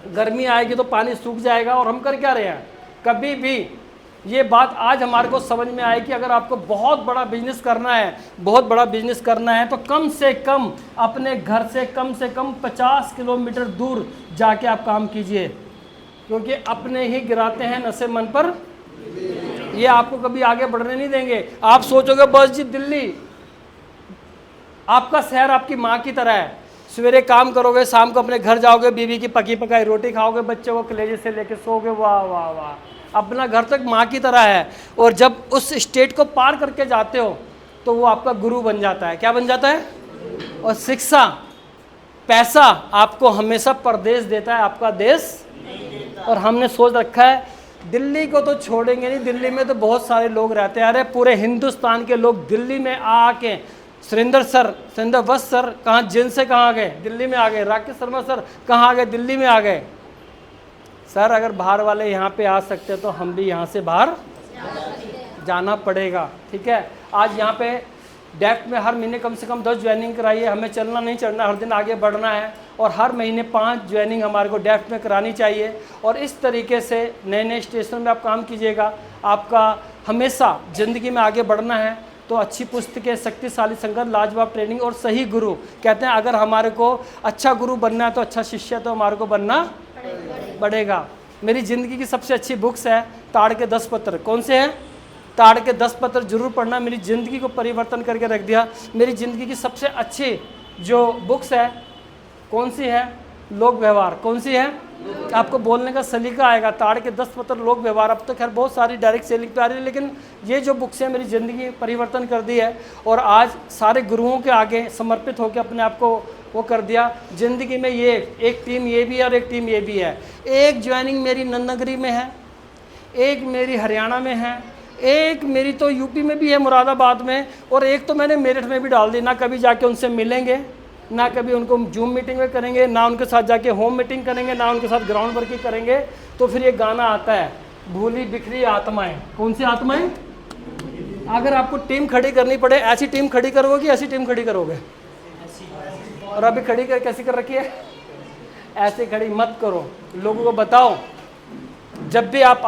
गर्मी आएगी तो पानी सूख जाएगा। और हम कर क्या रहे हैं? कभी भी ये बात आज हमारे को समझ में आई कि अगर आपको बहुत बड़ा बिजनेस करना है, बहुत बड़ा बिजनेस करना है तो कम से कम अपने घर से कम 50 किलोमीटर दूर जाके आप काम कीजिए, क्योंकि अपने ही गिराते हैं नशे मन पर, ये आपको कभी आगे बढ़ने नहीं देंगे। आप सोचोगे बस जी दिल्ली आपका शहर आपकी माँ की तरह है, सवेरे काम करोगे, शाम को अपने घर जाओगे, बीवी की पकी पकाई रोटी खाओगे, बच्चों को कलेजे से लेके सोओगे, वाह वाह वाह, अपना घर तक माँ की तरह है। और जब उस स्टेट को पार करके जाते हो तो वो आपका गुरु बन जाता है। क्या बन जाता है? और शिक्षा, पैसा आपको हमेशा परदेश देता है, आपका देश। और हमने सोच रखा है दिल्ली को तो छोड़ेंगे नहीं, दिल्ली में तो बहुत सारे लोग रहते हैं। अरे पूरे हिंदुस्तान के लोग दिल्ली में आके, सुरेंद्र वस्त सर कहाँ, जिन से कहाँ आ गए? दिल्ली में आ गए। राकेश शर्मा सर कहाँ आ गए? दिल्ली में आ गए। सर अगर बाहर वाले यहाँ पे आ सकते हैं तो हम भी यहाँ से बाहर जाना पड़ेगा। ठीक है, आज यहाँ पे डेफ्ट में हर महीने कम से कम 10 ज्वाइनिंग कराइए। हमें चलना नहीं चढ़ना, हर दिन आगे बढ़ना है। और हर महीने 5 ज्वाइनिंग हमारे को डेफ्ट में करानी चाहिए। और इस तरीके से नए नए स्टेशन में आप काम कीजिएगा। आपका हमेशा ज़िंदगी में आगे बढ़ना है तो अच्छी पुस्तकें, शक्तिशाली संगत, लाजवाब ट्रेनिंग और सही गुरु। कहते हैं अगर हमारे को अच्छा गुरु बनना है तो अच्छा शिष्य तो हमारे को बनना पड़ेगा। मेरी ज़िंदगी की सबसे अच्छी बुक्स है ताड़ के 10 पत्र। कौन से हैं? ताड़ के 10 पत्र जरूर पढ़ना, मेरी ज़िंदगी को परिवर्तन करके रख दिया। मेरी ज़िंदगी की सबसे अच्छी जो बुक्स है कौन सी है? लोक व्यवहार। कौन सी है? आपको बोलने का सलीका आएगा। ताड़ के 10 पत्र, लोक व्यवहार। अब तो खैर बहुत सारी डायरेक्ट सेलिंग पे आ रही है, लेकिन ये जो बुक्स हैं मेरी ज़िंदगी परिवर्तन कर दी है। और आज सारे गुरुओं के आगे समर्पित होकर अपने आप को वो कर दिया। ज़िंदगी में ये एक टीम ये भी है और एक टीम ये भी है। एक ज्वाइनिंग मेरी नन्नगरी में है, एक मेरी हरियाणा में है, एक मेरी तो यूपी में भी है मुरादाबाद में, और एक तो मैंने मेरठ में भी डाल दी। ना कभी जाके उनसे मिलेंगे, ना कभी उनको जूम मीटिंग में करेंगे, ना उनके साथ जाके होम मीटिंग करेंगे, ना उनके साथ ग्राउंड वर्किंग करेंगे। तो फिर ये गाना आता है, भूली बिखरी आत्माएं। कौन सी आत्माएं? अगर आपको टीम खड़ी करनी पड़े, ऐसी टीम खड़ी करोगे कि ऐसी टीम खड़ी करोगे? और अभी खड़ी कर कैसी कर रखी है? ऐसे खड़ी मत करो, लोगों को बताओ। जब भी आप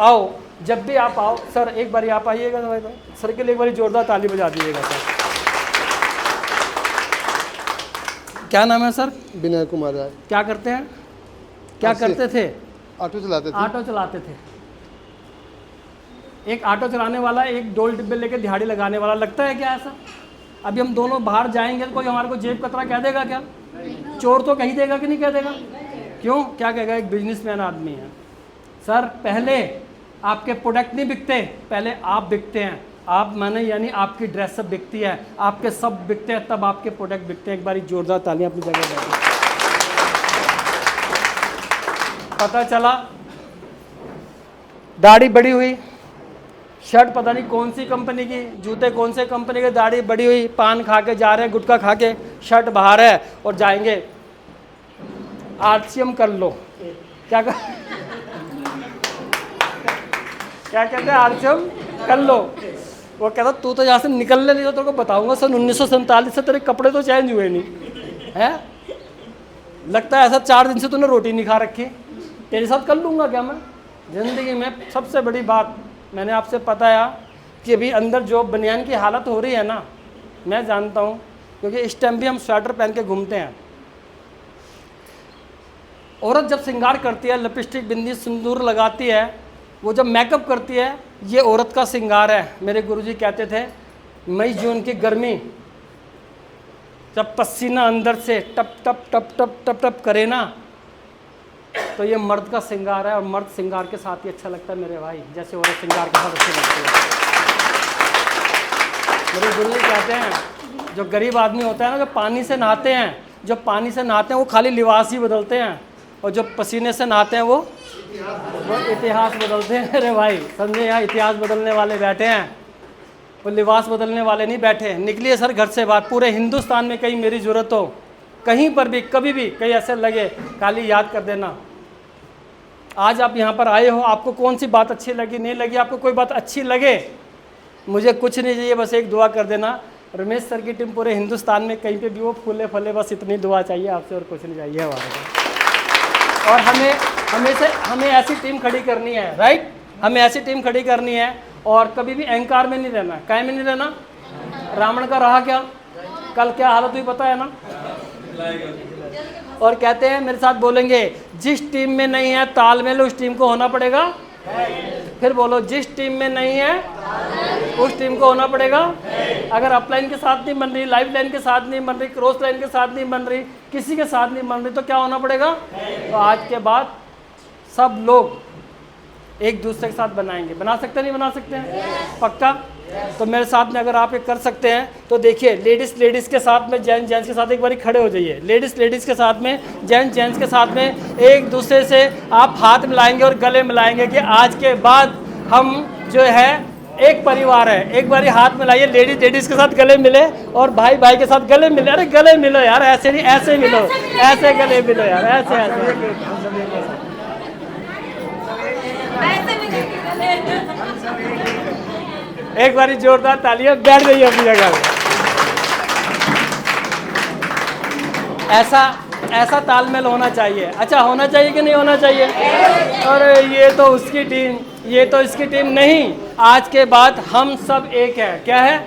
आओ सर, एक बार आप आइएगा भाई, सर के लिए एक बार जोरदार ताली बजा दीजिएगा सर। क्या नाम है सर? विनय कुमार राय। क्या करते हैं? क्या करते थे? ऑटो चलाते थे। ऑटो चलाते थे। एक ऑटो चलाने वाला, एक डोल डिब्बे लेके दिहाड़ी लगाने वाला, लगता है क्या ऐसा? अभी हम दोनों बाहर जाएंगे तो कोई हमारे को जेब कतरा कह देगा क्या? चोर तो कहीं देगा कि नहीं कह देगा? क्यों? क्या कहेगा? एक बिजनेसमैन आदमी है। सर पहले आपके प्रोडक्ट नहीं बिकते, पहले आप बिकते हैं। आप माने यानी आपकी ड्रेसअप बिकती है, आपके सब बिकते हैं, तब आपके प्रोडक्ट बिकते हैं। एक बारी जोरदार तालियां अपनी जगह बैठे। पता चला दाढ़ी बड़ी हुई, शर्ट पता नहीं कौन सी कंपनी की, जूते कौन से कंपनी के, दाढ़ी बड़ी हुई, पान खा के जा रहे हैं, गुटखा खा के, शर्ट बाहर है और जाएंगे आरसीएम कर लो। क्या कहते हैं? आरसीएम कर लो। वो कहता तू तो यहाँ से निकलने नहीं, तो तेरे को बताऊंगा सन 1947 से तेरे कपड़े तो चेंज हुए नहीं है। लगता है ऐसा 4 दिन से तूने रोटी नहीं खा रखी, तेरे साथ कर लूँगा क्या मैं? ज़िंदगी में सबसे बड़ी बात मैंने आपसे बताया कि अभी अंदर जो बनियान की हालत हो रही है ना, मैं जानता हूँ, क्योंकि इस टाइम भी हम स्वेटर पहन के घूमते हैं। औरत जब श्रृंगार करती है, लिपस्टिक, बिंदी, सिंदूर लगाती है, वो जब मेकअप करती है, ये औरत का श्रृंगार है। मेरे गुरुजी कहते थे मई जून की गर्मी, जब पसीना अंदर से टप टप टप टप टप टप करे ना, तो ये मर्द का श्रृंगार है। और मर्द श्रृंगार के साथ ही अच्छा लगता है मेरे भाई, जैसे औरत श्रृंगार के साथ अच्छी लगती है। मेरे गुरुजी कहते हैं जो गरीब आदमी होता है ना, जो पानी से नहाते हैं, वो खाली लिबास ही बदलते हैं, और जो पसीने से नहाते हैं वो इतिहास बदलते हैं। अरे भाई समझे, यहाँ इतिहास बदलने वाले बैठे हैं, वो लिबास बदलने वाले नहीं बैठे। निकलिए सर घर से बात। पूरे हिंदुस्तान में कहीं मेरी ज़रूरत हो, कहीं पर भी कभी भी कहीं ऐसे लगे, खाली याद कर देना। आज आप यहाँ पर आए हो, आपको कौन सी बात अच्छी लगी, नहीं लगी, आपको कोई बात अच्छी लगे, मुझे कुछ नहीं चाहिए, बस एक दुआ कर देना। रमेश सर की टीम पूरे हिंदुस्तान में कहीं पे भी वो फूले फले, बस इतनी दुआ चाहिए आपसे और कुछ नहीं चाहिए हमारे को। और हमें ऐसी टीम खड़ी करनी है, राइट? हमें ऐसी टीम खड़ी करनी है, और कभी भी अहंकार में नहीं रहना। काय में नहीं रहना? रावण का रहा क्या, कल क्या हालत हुई पता है ना? और कहते हैं, मेरे साथ बोलेंगे, जिस टीम में नहीं है तालमेल, उस टीम को होना पड़ेगा। फिर बोलो, जिस टीम में नहीं है उस टीम को होना पड़ेगा। अगर अपलाइन के साथ नहीं बन रही, लाइफ लाइन के साथ नहीं बन रही, क्रॉस लाइन के साथ नहीं बन रही, किसी के साथ नहीं बन रही, तो क्या होना पड़ेगा? तो आज के बाद सब लोग एक दूसरे के साथ बनाएंगे। बना सकते हैं, नहीं बना सकते हैं? पक्का? तो मेरे साथ में अगर आप ये कर सकते हैं तो देखिए, लेडीज़ के साथ में, जेंट्स के साथ एक बारी खड़े हो जाइए। लेडीज़ के साथ में, जेंट्स के साथ में एक दूसरे से आप हाथ मिलाएंगे और गले मिलाएंगे कि आज के बाद हम जो है एक परिवार है। एक बारी हाथ मिलाइए, लेडीज़ के साथ गले मिले, और भाई के साथ गले मिले। अरे गले मिलो यार, ऐसे नहीं, ऐसे मिलो, ऐसे गले मिलो यार, ऐसे। एक बारी जोरदार तालियां, बैठ जाइए अपनी जगह पे। ऐसा तालमेल होना चाहिए। अच्छा, होना चाहिए कि नहीं होना चाहिए? अरे ये तो उसकी टीम, ये तो इसकी टीम, नहीं। आज के बाद हम सब एक है। क्या है?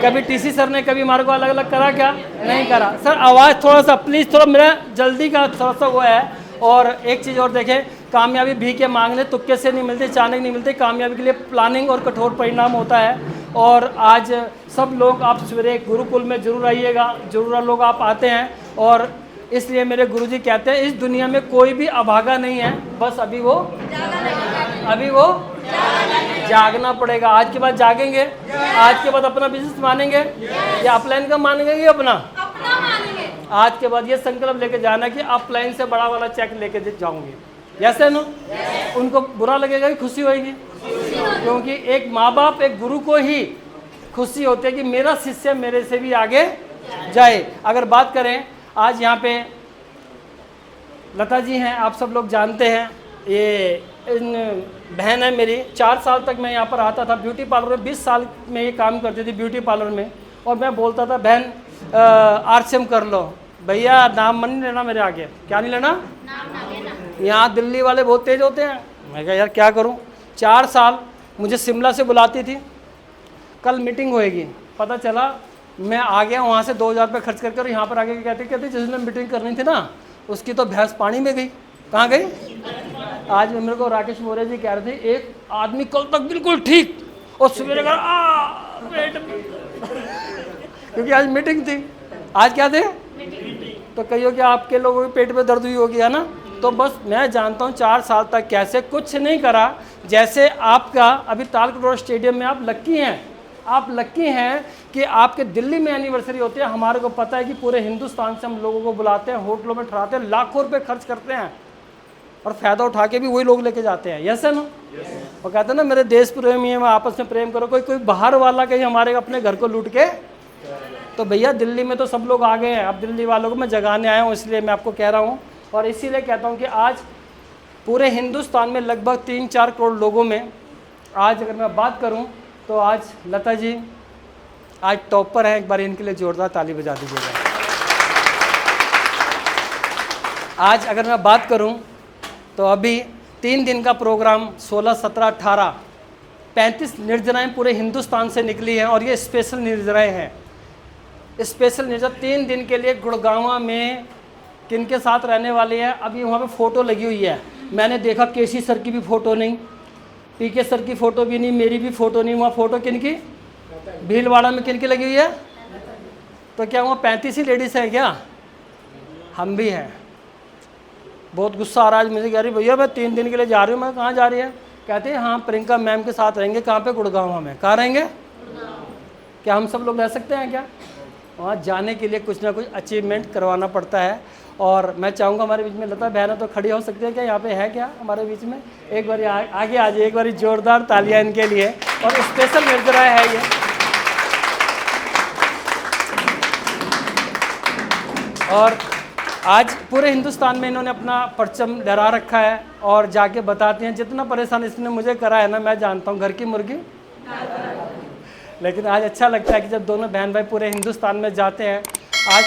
कभी टीसी सर ने कभी हमारे को अलग अलग करा क्या? नहीं करा। सर आवाज़ थोड़ा सा प्लीज़, थोड़ा मेरा जल्दी का थोड़ा सा वो है। और एक चीज़ और देखें, कामयाबी भी के मांगने तुक्के से नहीं मिलती, अचानक नहीं मिलती। कामयाबी के लिए प्लानिंग और कठोर परिणाम होता है। और आज सब लोग आप सवेरे गुरुकुल में जरूर आइएगा, जरूर लोग आप आते हैं। और इसलिए मेरे गुरुजी कहते हैं, इस दुनिया में कोई भी अभागा नहीं है, बस अभी वो जागना पड़ेगा। आज के बाद जागेंगे, आज के बाद अपना बिजनेस मानेंगे या अपलाइन का मानेंगे या अपना आज के बाद ये संकल्प लेके जाना कि अपलाइन से बड़ा वाला चेक लेके जाऊंगी। यस है नो? उनको बुरा लगेगा कि खुशी होगी? क्योंकि एक माँ बाप, एक गुरु को ही खुशी होती है कि मेरा शिष्य मेरे से भी आगे जाए। अगर बात करें, आज यहाँ पे लता जी हैं, आप सब लोग जानते हैं, ये इन बहन है मेरी, 4 साल तक मैं यहाँ पर आता था ब्यूटी पार्लर में, 20 साल में ये काम करती थी ब्यूटी पार्लर में। और मैं बोलता था बहन RCM कर लो। भैया नाम मन नहीं लेना मेरे आगे। क्या नहीं लेना? यहाँ दिल्ली वाले बहुत तेज होते हैं। मैं कहा यार क्या करूँ। 4 साल मुझे शिमला से बुलाती थी, कल मीटिंग होएगी, पता चला मैं आ गया वहाँ से 2000 रुपये खर्च करके, और यहाँ पर आगे कहते जिसने मीटिंग करनी थी ना उसकी तो भैंस पानी में गई। कहाँ गई? आज मेरे को राकेश मौर्य जी कह रहे थे एक आदमी कल तक बिल्कुल ठीक और सवेरे का पेट में क्योंकि आज मीटिंग थी। आज क्या थे? तो कहियो कि आपके लोगों के पेट में दर्द हुई होगी, है ना। तो बस मैं जानता हूँ 4 साल तक कैसे कुछ नहीं करा। जैसे आपका अभी तालकटोरा स्टेडियम में आप लक्की हैं, आप लक्की हैं कि आपके दिल्ली में एनिवर्सरी होती है। हमारे को पता है कि पूरे हिंदुस्तान से हम लोगों को बुलाते हैं, होटलों में ठहराते हैं, लाखों रुपए खर्च करते हैं और फ़ायदा उठा के भी वही लोग लेके जाते हैं। यस है ना? वो कहते हैं ना मेरे देश प्रेमी है, आपस में प्रेम करो। कोई बाहर वाला कहीं हमारे अपने घर को लूट के, तो भैया दिल्ली में तो सब लोग आ गए हैं। अब दिल्ली वालों को मैं जगाने आया हूँ, इसलिए मैं आपको कह रहा हूँ। और इसीलिए कहता हूँ कि आज पूरे हिंदुस्तान में लगभग 3-4 करोड़ लोगों में आज अगर मैं बात करूँ तो आज लता जी आज टॉपर है। एक बार इनके लिए जोरदार ताली बजा दीजिएगा। आज अगर मैं बात करूं तो अभी 3 दिन का प्रोग्राम 16, 17, 18, 35 निर्जराएं पूरे हिंदुस्तान से निकली हैं और ये स्पेशल निर्जराएं हैं। स्पेशल निर्जरा 3 दिन के लिए गुड़गांव में किनके साथ रहने वाली है। अभी वहाँ पे फ़ोटो लगी हुई है, मैंने देखा केसी सर की भी फ़ोटो नहीं, पीके सर की फ़ोटो भी नहीं, मेरी भी फ़ोटो नहीं। वहाँ फ़ोटो किनकी? भीलवाड़ा में किनकी लगी हुई है? तो क्या वहाँ 35 ही लेडीज़ हैं क्या? हम भी हैं। बहुत गुस्सा आ रहा है मुझे, कह रही भैया मैं 3 दिन के लिए जा रही हूँ। मैं कहाँ जा रही है? कहते हैं हाँ प्रियंका मैम के साथ रहेंगे। कहाँ पे? गुड़गांव में। कहाँ रहेंगे? क्या हम सब लोग रह सकते हैं क्या? वहाँ जाने के लिए कुछ ना कुछ अचीवमेंट करवाना पड़ता है। और मैं चाहूँगा हमारे बीच में लता बहन तो खड़ी हो सकती है क्या? यहाँ पे है क्या हमारे बीच में? एक बार आगे आ जाइए, एक बार जोरदार तालियां इनके लिए। और स्पेशल निर्जरा है ये। और आज पूरे हिंदुस्तान में इन्होंने अपना परचम लहरा रखा है और जाके बताती हैं। जितना परेशान इसने मुझे करा है ना, मैं जानता हूँ घर की मुर्गी, लेकिन आज अच्छा लगता है कि जब दोनों बहन भाई पूरे हिंदुस्तान में जाते हैं। आज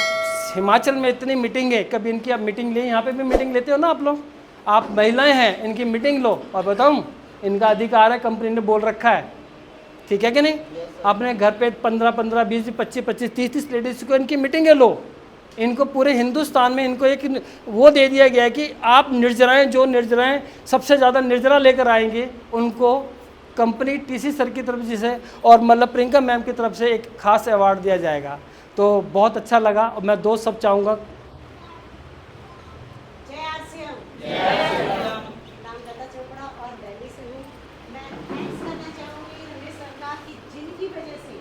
हिमाचल में इतनी मीटिंग है, कभी इनकी आप मीटिंग ली? यहाँ पे भी मीटिंग लेते हो ना आप लोग? आप महिलाएं हैं, इनकी मीटिंग लो। और बताऊँ इनका अधिकार है, कंपनी ने बोल रखा है, ठीक है कि नहीं? अपने घर पे 15-15, 20, 25, 30 लेडीज़ को इनकी मीटिंगें लो। इनको पूरे हिंदुस्तान में इनको एक वो दे दिया गया है कि आप निर्जराएं, जो निर्जराएं सबसे ज़्यादा निर्जरा लेकर आएंगे उनको कंपनी TC सर की तरफ से और मतलब प्रियंका मैम की तरफ से एक खास अवार्ड दिया जाएगा। तो बहुत अच्छा लगा और मैं 2 शब्द चाहूँगा। जय RCM। नाम लता चोपड़ा और दिल्ली से हूँ। मैं थैंक्स करना चाहूँगी रमेश सरकार की, जिनकी वजह से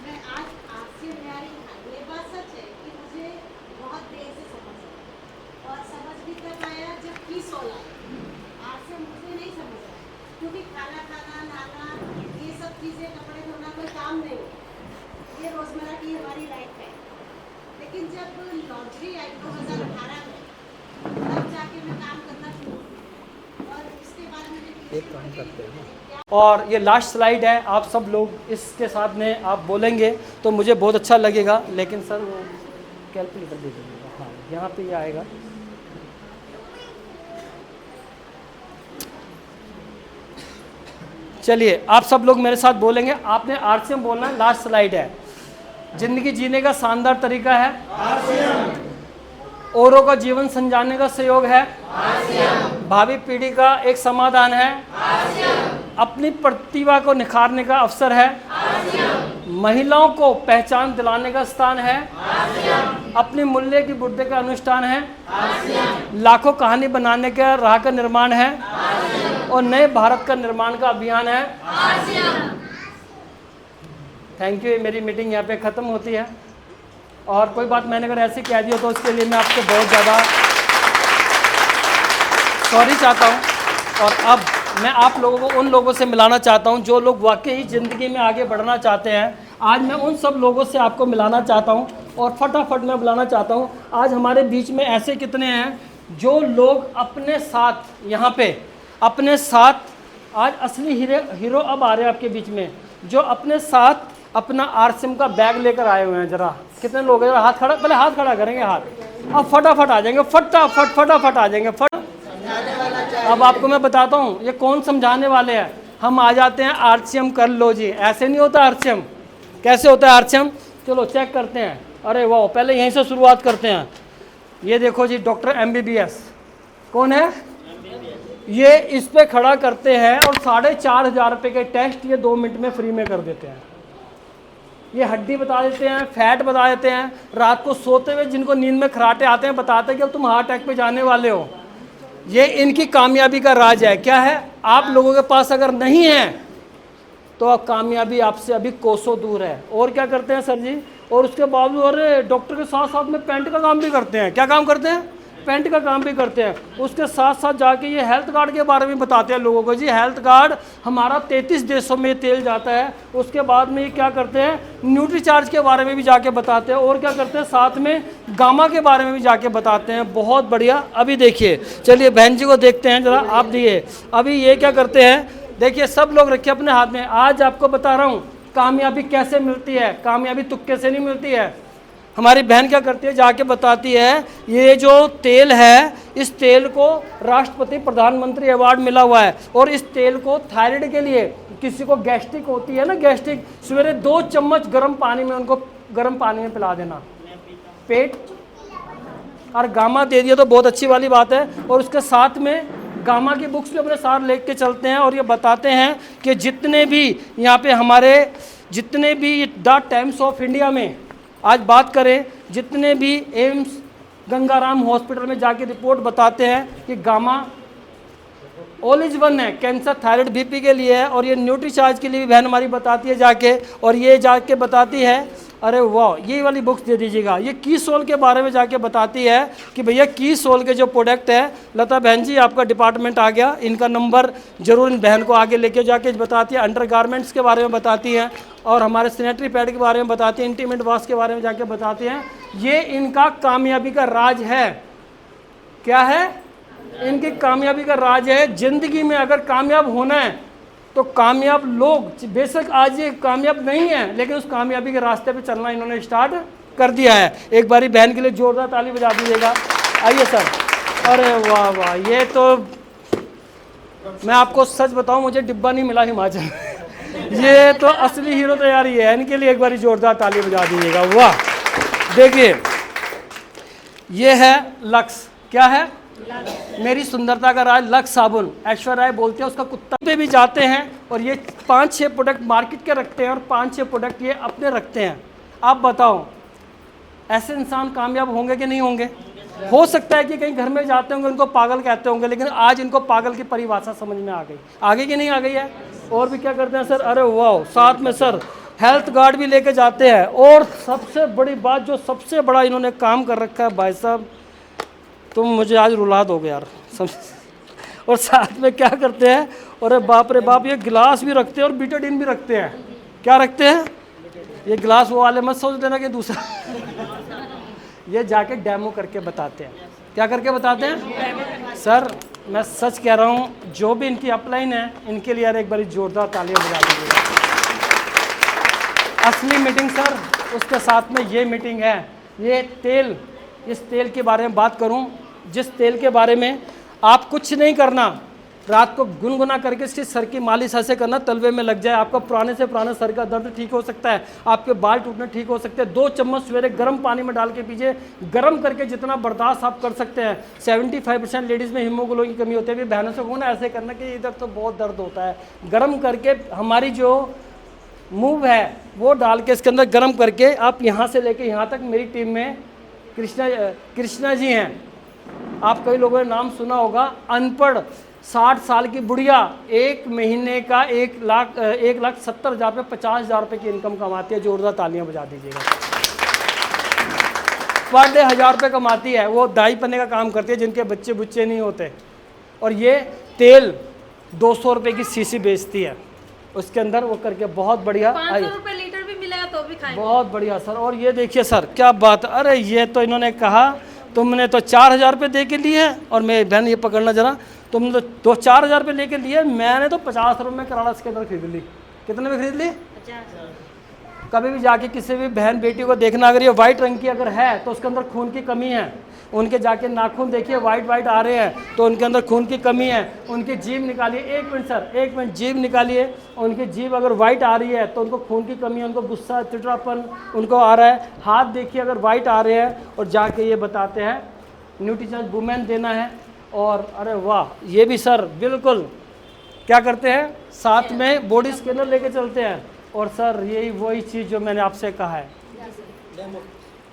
मैं आज RCM में आ रही हूँ। ये बात सच है कि मुझे बहुत देर से समझ आया और समझ भी तब आया जब 20 सोलह RCM मुझे नहीं समझ आया, क्योंकि खाना खाना, नहाना, ये सब चीज़ें, कपड़े धोना कोई काम नहीं, ये रोज़मर्रा की हमारी लाइफ है। लेकिन जब लॉन्ड्री आई 2018 में, तब जाके मैं काम करना शुरू किया और उसके बाद मैंने एक काम करते हैं। और ये लास्ट स्लाइड है, आप सब लोग इसके साथ में आप बोलेंगे तो मुझे बहुत अच्छा लगेगा। लेकिन सर वो कैलकुलेटर दे दीजिएगा। हाँ यहाँ पे ये आएगा। चलिए आप सब लोग मेरे साथ बोलेंगे। आपने RCM बोलना है। लास्ट स्लाइड है। जिंदगी जीने का शानदार तरीका है RCM। औरों का जीवन संजाने का सहयोग है RCM। भावी पीढ़ी का एक समाधान है RCM। अपनी प्रतिभा को निखारने का अवसर है RCM। महिलाओं को पहचान दिलाने का स्थान है RCM। अपने मूल्य की बुद्धि का अनुष्ठान है RCM। लाखों कहानी बनाने का राह का निर्माण है RCM। और नए भारत का निर्माण का अभियान है RCM। Thank you. मेरी मीटिंग यहाँ पे ख़त्म होती है। और कोई बात मैंने अगर ऐसे कह दी हो तो उसके लिए मैं आपको बहुत ज़्यादा सॉरी चाहता हूँ। और अब मैं आप लोगों को उन लोगों से मिलाना चाहता हूँ जो लोग वाकई ज़िंदगी में आगे बढ़ना चाहते हैं। आज मैं उन सब लोगों से आपको मिलाना चाहता हूँ और फटाफट मैं बुलाना चाहता हूँ। आज हमारे बीच में ऐसे कितने हैं जो लोग अपने साथ यहाँ पे अपने साथ आज असली हीरो अब आ रहे हैं आपके बीच में, जो अपने साथ अपना आरसीएम का बैग लेकर आए हुए हैं। जरा कितने लोग हैं? हाथ खड़ा, पहले हाथ खड़ा करेंगे, हाथ, अब फटाफट आ जाएंगे, फटाफट आ जाएंगे फट। अब आपको मैं बताता हूँ ये कौन समझाने वाले हैं। हम आ जाते हैं आरसीएम कर लो जी, ऐसे नहीं होता आरसीएम। कैसे होता है आरसीएम? चलो चेक करते हैं। अरे वाह, पहले यहीं से शुरुआत करते हैं। ये देखो जी, डॉक्टर MBBS कौन है? ये इस पे खड़ा करते हैं और 4,500 रुपये के टेस्ट ये 2 मिनट में फ्री में कर देते हैं। ये हड्डी बता देते हैं, फैट बता देते हैं, रात को सोते हुए जिनको नींद में खराटे आते हैं बताते हैं कि अब तुम हार्ट अटैक पे जाने वाले हो। ये इनकी कामयाबी का राज है। क्या है? आप लोगों के पास अगर नहीं है तो अब कामयाबी आपसे अभी कोसों दूर है। और क्या करते हैं सर जी? और उसके बावजूद और डॉक्टर के साथ साथ में पेंट का काम भी करते हैं। क्या काम करते हैं? पेंट का काम भी करते हैं। उसके साथ साथ जाके ये हेल्थ कार्ड के बारे में बताते हैं लोगों को। जी हेल्थ कार्ड हमारा 33 देशों में तेल जाता है। उसके बाद में ये क्या करते हैं? न्यूट्रीचार्ज के बारे में भी जाके बताते हैं। और क्या करते हैं? साथ में गामा के बारे में भी जाके बताते हैं। बहुत बढ़िया। अभी देखिए, चलिए बहन जी को देखते हैं जरा, आप दिए। अभी ये क्या करते हैं? देखिए सब लोग रखिए अपने हाथ में। आज आपको बता रहा हूँ कामयाबी कैसे मिलती है। कामयाबी तुक्के से नहीं मिलती है। हमारी बहन क्या करती है? जाके बताती है ये जो तेल है, इस तेल को राष्ट्रपति प्रधानमंत्री अवार्ड मिला हुआ है। और इस तेल को थायराइड के लिए, किसी को गैस्ट्रिक होती है ना, गैस्ट्रिक, सवेरे 2 चम्मच गर्म पानी में उनको गर्म पानी में पिला देना, पेट और गामा दे दिया तो बहुत अच्छी वाली बात है। और उसके साथ में गामा की बुक्स भी अपने साथ लेके चलते हैं और ये बताते हैं कि जितने भी यहाँ पे हमारे जितने भी द टाइम्स ऑफ इंडिया में आज बात करें, जितने भी एम्स गंगाराम हॉस्पिटल में जाके रिपोर्ट बताते हैं कि गामा ऑल इज वन है, कैंसर, थायराइड, बीपी के लिए है। और ये न्यूट्रीचार्ज के लिए भी बहन हमारी बताती है जाके। और ये जाके बताती है, अरे वाह, ये वाली बुक्स दे दीजिएगा। ये की सोल के बारे में जाके बताती है कि भैया की सोल के जो प्रोडक्ट है, लता बहन जी आपका डिपार्टमेंट आ गया, इनका नंबर जरूर इन बहन को आगे लेके जाके बताती है। अंडर गारमेंट्स के बारे में बताती है और हमारे सैनिटरी पैड के बारे में बताती है, इंटीमेट वॉश के बारे में जाके बताती हैं। ये इनका कामयाबी का राज है। क्या है? इनकी कामयाबी का राज है। ज़िंदगी में अगर कामयाब होना है तो कामयाब लोग, बेशक आज ये कामयाब नहीं है, लेकिन उस कामयाबी के रास्ते पे चलना इन्होंने स्टार्ट कर दिया है। एक बारी बहन के लिए जोरदार ताली बजा दीजिएगा। आइए सर। अरे वाह वाह, ये तो मैं आपको सच बताऊं, मुझे डिब्बा नहीं मिला हिमाचल ये तो असली हीरो तैयारी है। इनके लिए एक बारी जोरदार ताली बजा दीजिएगा। वाह, देखिए ये है लक्स। क्या है? मेरी सुंदरता का राज लक्स साबुन। ऐश्वर्या राय बोलते हैं उसका कुत्ता पे भी जाते हैं और ये 5-6 प्रोडक्ट मार्केट के रखते हैं और 5-6 प्रोडक्ट ये अपने रखते हैं। आप बताओ ऐसे इंसान कामयाब होंगे कि नहीं होंगे? हो सकता है कि कहीं घर में जाते होंगे उनको पागल कहते होंगे, लेकिन आज इनको पागल की परिभाषा समझ में आ गई। आगे की नहीं आ गई है? और भी क्या करते हैं सर? अरे वाह, साथ में सर हेल्थ कार्ड भी लेके जाते हैं। और सबसे बड़ी बात, जो सबसे बड़ा इन्होंने काम कर रखा है भाई साहब, तुम मुझे आज रुला दोगे यार और साथ में क्या करते हैं? अरे बाप रे बाप, ये गिलास भी रखते हैं और बीटाडीन भी रखते हैं। क्या रखते हैं? ये गिलास वो वाले मत सोच लेना कि दूसरा ये जाके डेमो करके बताते हैं। क्या करके बताते हैं? सर मैं सच कह रहा हूँ, जो भी इनकी अपलाइन है इनके लिए यार एक बारी जोरदार तालियां बजा दीजिएगा। असली मीटिंग सर, उसके साथ में ये मीटिंग है। ये तेल, इस तेल के बारे में बात करूं, जिस तेल के बारे में आप कुछ नहीं करना, रात को गुनगुना करके इसकी सर की मालिश ऐसे करना, तलवे में लग जाए, आपका पुराने से पुराना सर का दर्द ठीक हो सकता है, आपके बाल टूटने ठीक हो सकते हैं। 2 चम्मच सवेरे गर्म पानी में डाल के पीजिए, गर्म करके जितना बर्दाश्त आप कर सकते हैं। 75% लेडीज़ में हीमोग्लोबिन की कमी होती है। बहनों से कहूँ ना ऐसे करना कि इधर तो बहुत दर्द होता है, गर्म करके हमारी जो मूव है वो डाल के इसके अंदर गर्म करके आप यहाँ से लेके यहाँ तक, मेरी टीम में कृष्णा जी हैं, आप कई लोगों ने नाम सुना होगा, अनपढ़ 60 साल की बुढ़िया 1 महीने का 1,70,000 रुपये 50,000 रुपये की इनकम कमाती है। जोरदार तालियां बजा दीजिएगा। पर डे 1,000 रुपये कमाती है। वो दाई पन्ने का काम करती है जिनके बच्चे बुच्चे नहीं होते। और ये तेल 200 रुपये की सीसी बेचती है, उसके अंदर वो करके बहुत बढ़िया। 500 रुपये लीटर भी मिलेगा तो भी खाएंगे। बहुत बढ़िया सर। और ये देखिए सर क्या बात, अरे ये तो इन्होंने कहा तुमने तो 4,000 रुपये दे के लिए है, और मैं बहन ये पकड़ना जरा, तुमने तो 4,000 रुपये लेके लिए, मैंने तो 50 रुपये में कराड़ा स्कैनर खरीद ली। कितने में खरीद ली? 50। कभी भी जाके किसी भी बहन बेटी को देखना, अगर ये वाइट रंग की अगर है तो उसके अंदर खून की कमी है। उनके जाके नाखून देखिए वाइट वाइट आ रहे हैं तो उनके अंदर खून की कमी है। उनकी जीभ निकालिए, 1 मिनट सर, 1 मिनट, जीभ निकालिए। उनकी जीभ अगर वाइट आ रही है तो उनको खून की कमी है, उनको गुस्सा चिड़चिड़ापन उनको आ रहा है। हाथ देखिए अगर वाइट आ रहे हैं, और जाके ये बताते हैं न्यूट्रीचार्ज वुमेन देना है। और अरे वाह, ये भी सर बिल्कुल क्या करते हैं, साथ में बॉडी स्कैनर लेके चलते हैं। और सर यही वही चीज़ जो मैंने आपसे कहा है,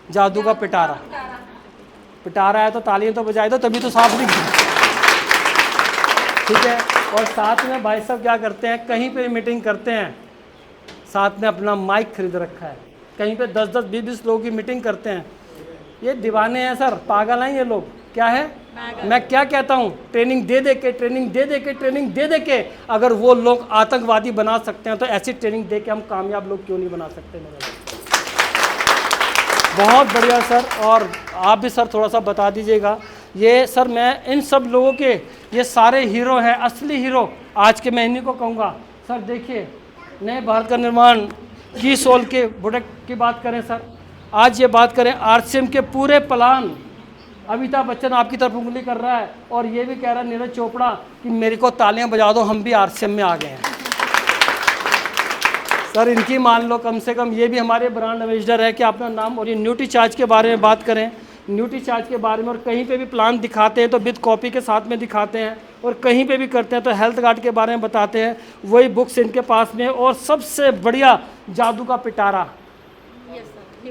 जादू का पिटारा। पिटारा है तो तालियां तो बजाए दो, तभी तो सांप नहीं। ठीक है। और साथ में भाई साहब क्या करते हैं, कहीं पे मीटिंग करते हैं, साथ में अपना माइक खरीद रखा है। कहीं पे 10-10, 20-20 लोगों की मीटिंग करते हैं। ये दीवाने हैं सर, पागल हैं ये लोग। क्या है, मैं क्या कहता हूँ, ट्रेनिंग दे दे के, ट्रेनिंग दे दे के, ट्रेनिंग दे दे के अगर वो लोग आतंकवादी बना सकते हैं तो ऐसी ट्रेनिंग दे के हम कामयाब लोग क्यों नहीं बना सकते मेरे भाई। बहुत बढ़िया सर। और आप भी सर थोड़ा सा बता दीजिएगा, ये सर मैं इन सब लोगों के, ये सारे हीरो हैं, असली हीरो आज के मैं इन्हीं को कहूँगा। सर देखिए, नए भारत का निर्माण की सोल के प्रोडक्ट की बात करें सर, आज ये बात करें आरसीएम के पूरे प्लान, अमिताभ बच्चन आपकी तरफ उंगली कर रहा है और ये भी कह रहा है नीरज चोपड़ा कि मेरे को तालियां बजा दो, हम भी आरसीएम में आ गए हैं। सर इनकी मान लो, कम से कम ये भी हमारे ब्रांड एम्बेसडर है कि अपना नाम। और ये न्यूट्रीचार्ज के बारे में बात करें, न्यूट्रीचार्ज के बारे में, और कहीं पे भी प्लान दिखाते हैं तो विद कॉपी के साथ में दिखाते हैं, और कहीं पे भी करते हैं तो हेल्थ कार्ड के बारे में बताते हैं। वही बुक्स इनके पास में, और सबसे बढ़िया जादू का पिटारा।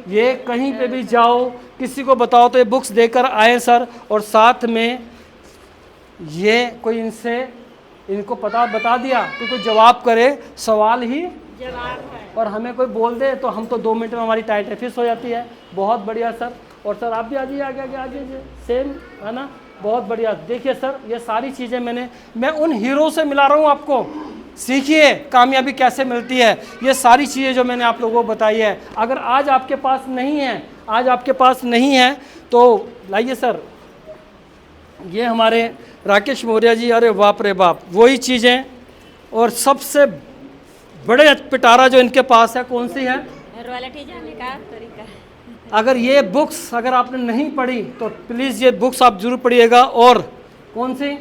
ये कहीं पे भी जाओ, किसी को बताओ तो ये बुक्स देकर आए सर। और साथ में ये कोई इनको बता दिया कि कोई जवाब करे, सवाल ही जवाब है, और हमें कोई बोल दे तो हम तो 2 मिनट में हमारी टाइट फिक्स हो जाती है। बहुत बढ़िया सर। और सर आप भी आ जाइए, आगे सेम है ना, बहुत बढ़िया। देखिए सर, ये सारी चीज़ें मैं उन हीरो से मिला रहा हूँ आपको। सीखिए कामयाबी कैसे मिलती है। ये सारी चीज़ें जो मैंने आप लोगों को बताई है, अगर आज आपके पास नहीं है, तो लाइए सर, ये हमारे राकेश मौर्य जी, अरे बाप रे बाप, वही चीज़ें। और सबसे बड़े पिटारा जो इनके पास है, कौन सी है, रॉयल्टी जाने का तरीका। अगर ये बुक्स अगर आपने नहीं पढ़ी तो प्लीज़ ये बुक्स आप जरूर पढ़िएगा। और कौन सी,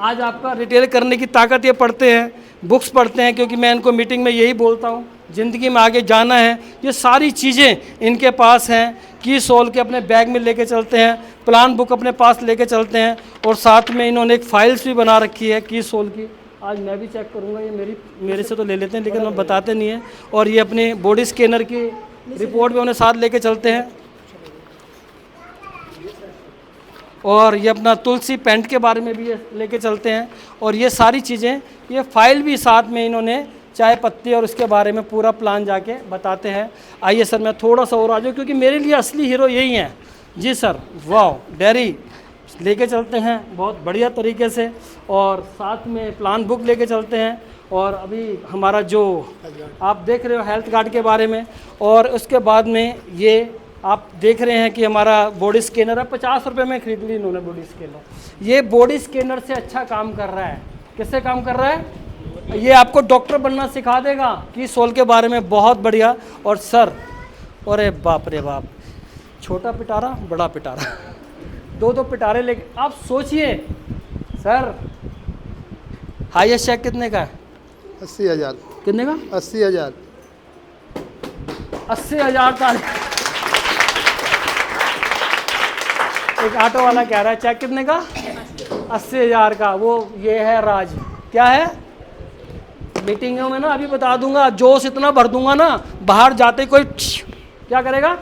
आज आपका रिटेल करने की ताकत ये पढ़ते हैं, बुक्स पढ़ते हैं, क्योंकि मैं इनको मीटिंग में यही बोलता हूँ, ज़िंदगी में आगे जाना है। ये सारी चीज़ें इनके पास हैं, की सोल के अपने बैग में लेके चलते हैं, प्लान बुक अपने पास लेके चलते हैं, और साथ में इन्होंने एक फाइल्स भी बना रखी है की सोल की। आज मैं भी चेक करूँगा, ये मेरे से तो ले लेते हैं लेकिन हम बताते नहीं हैं। और ये अपने बॉडी स्कैनर की रिपोर्ट भी उन्हें साथ लेके चलते हैं। और ये अपना तुलसी पेंट के बारे में भी ये लेके चलते हैं। और ये सारी चीज़ें, ये फाइल भी साथ में इन्होंने, चाय पत्ती और उसके बारे में पूरा प्लान जाके बताते हैं। आइए सर मैं थोड़ा सा और आ जाऊँ, क्योंकि मेरे लिए असली हीरो यही हैं। जी सर, वाह, डेयरी लेके चलते हैं बहुत बढ़िया तरीके से, और साथ में प्लान बुक लेके चलते हैं। और अभी हमारा जो आप देख रहे हो हेल्थ कार्ड के बारे में, और उसके बाद में ये आप देख रहे हैं कि हमारा बॉडी स्कैनर है, 50 रुपये में खरीद ली इन्होंने बॉडी स्कैनर। ये बॉडी स्कैनर से अच्छा काम कर रहा है। किससे काम कर रहा है, ये आपको डॉक्टर बनना सिखा देगा की सोल के बारे में, बहुत बढ़िया। और सर, अरे बाप रे बाप, छोटा पिटारा बड़ा पिटारा, 2 पिटारे लेके आप सोचिए सर। हाईएस्ट चेक कितने का है, 80,000। कितने का, 80,000। 80,000 का। एक ऑटो वाला कह रहा है चेक कितने का, 80,000 का। वो ये है राज, क्या है, मीटिंगों में ना अभी बता दूंगा, जोश इतना भर दूंगा ना, बाहर जाते कोई क्या करेगा,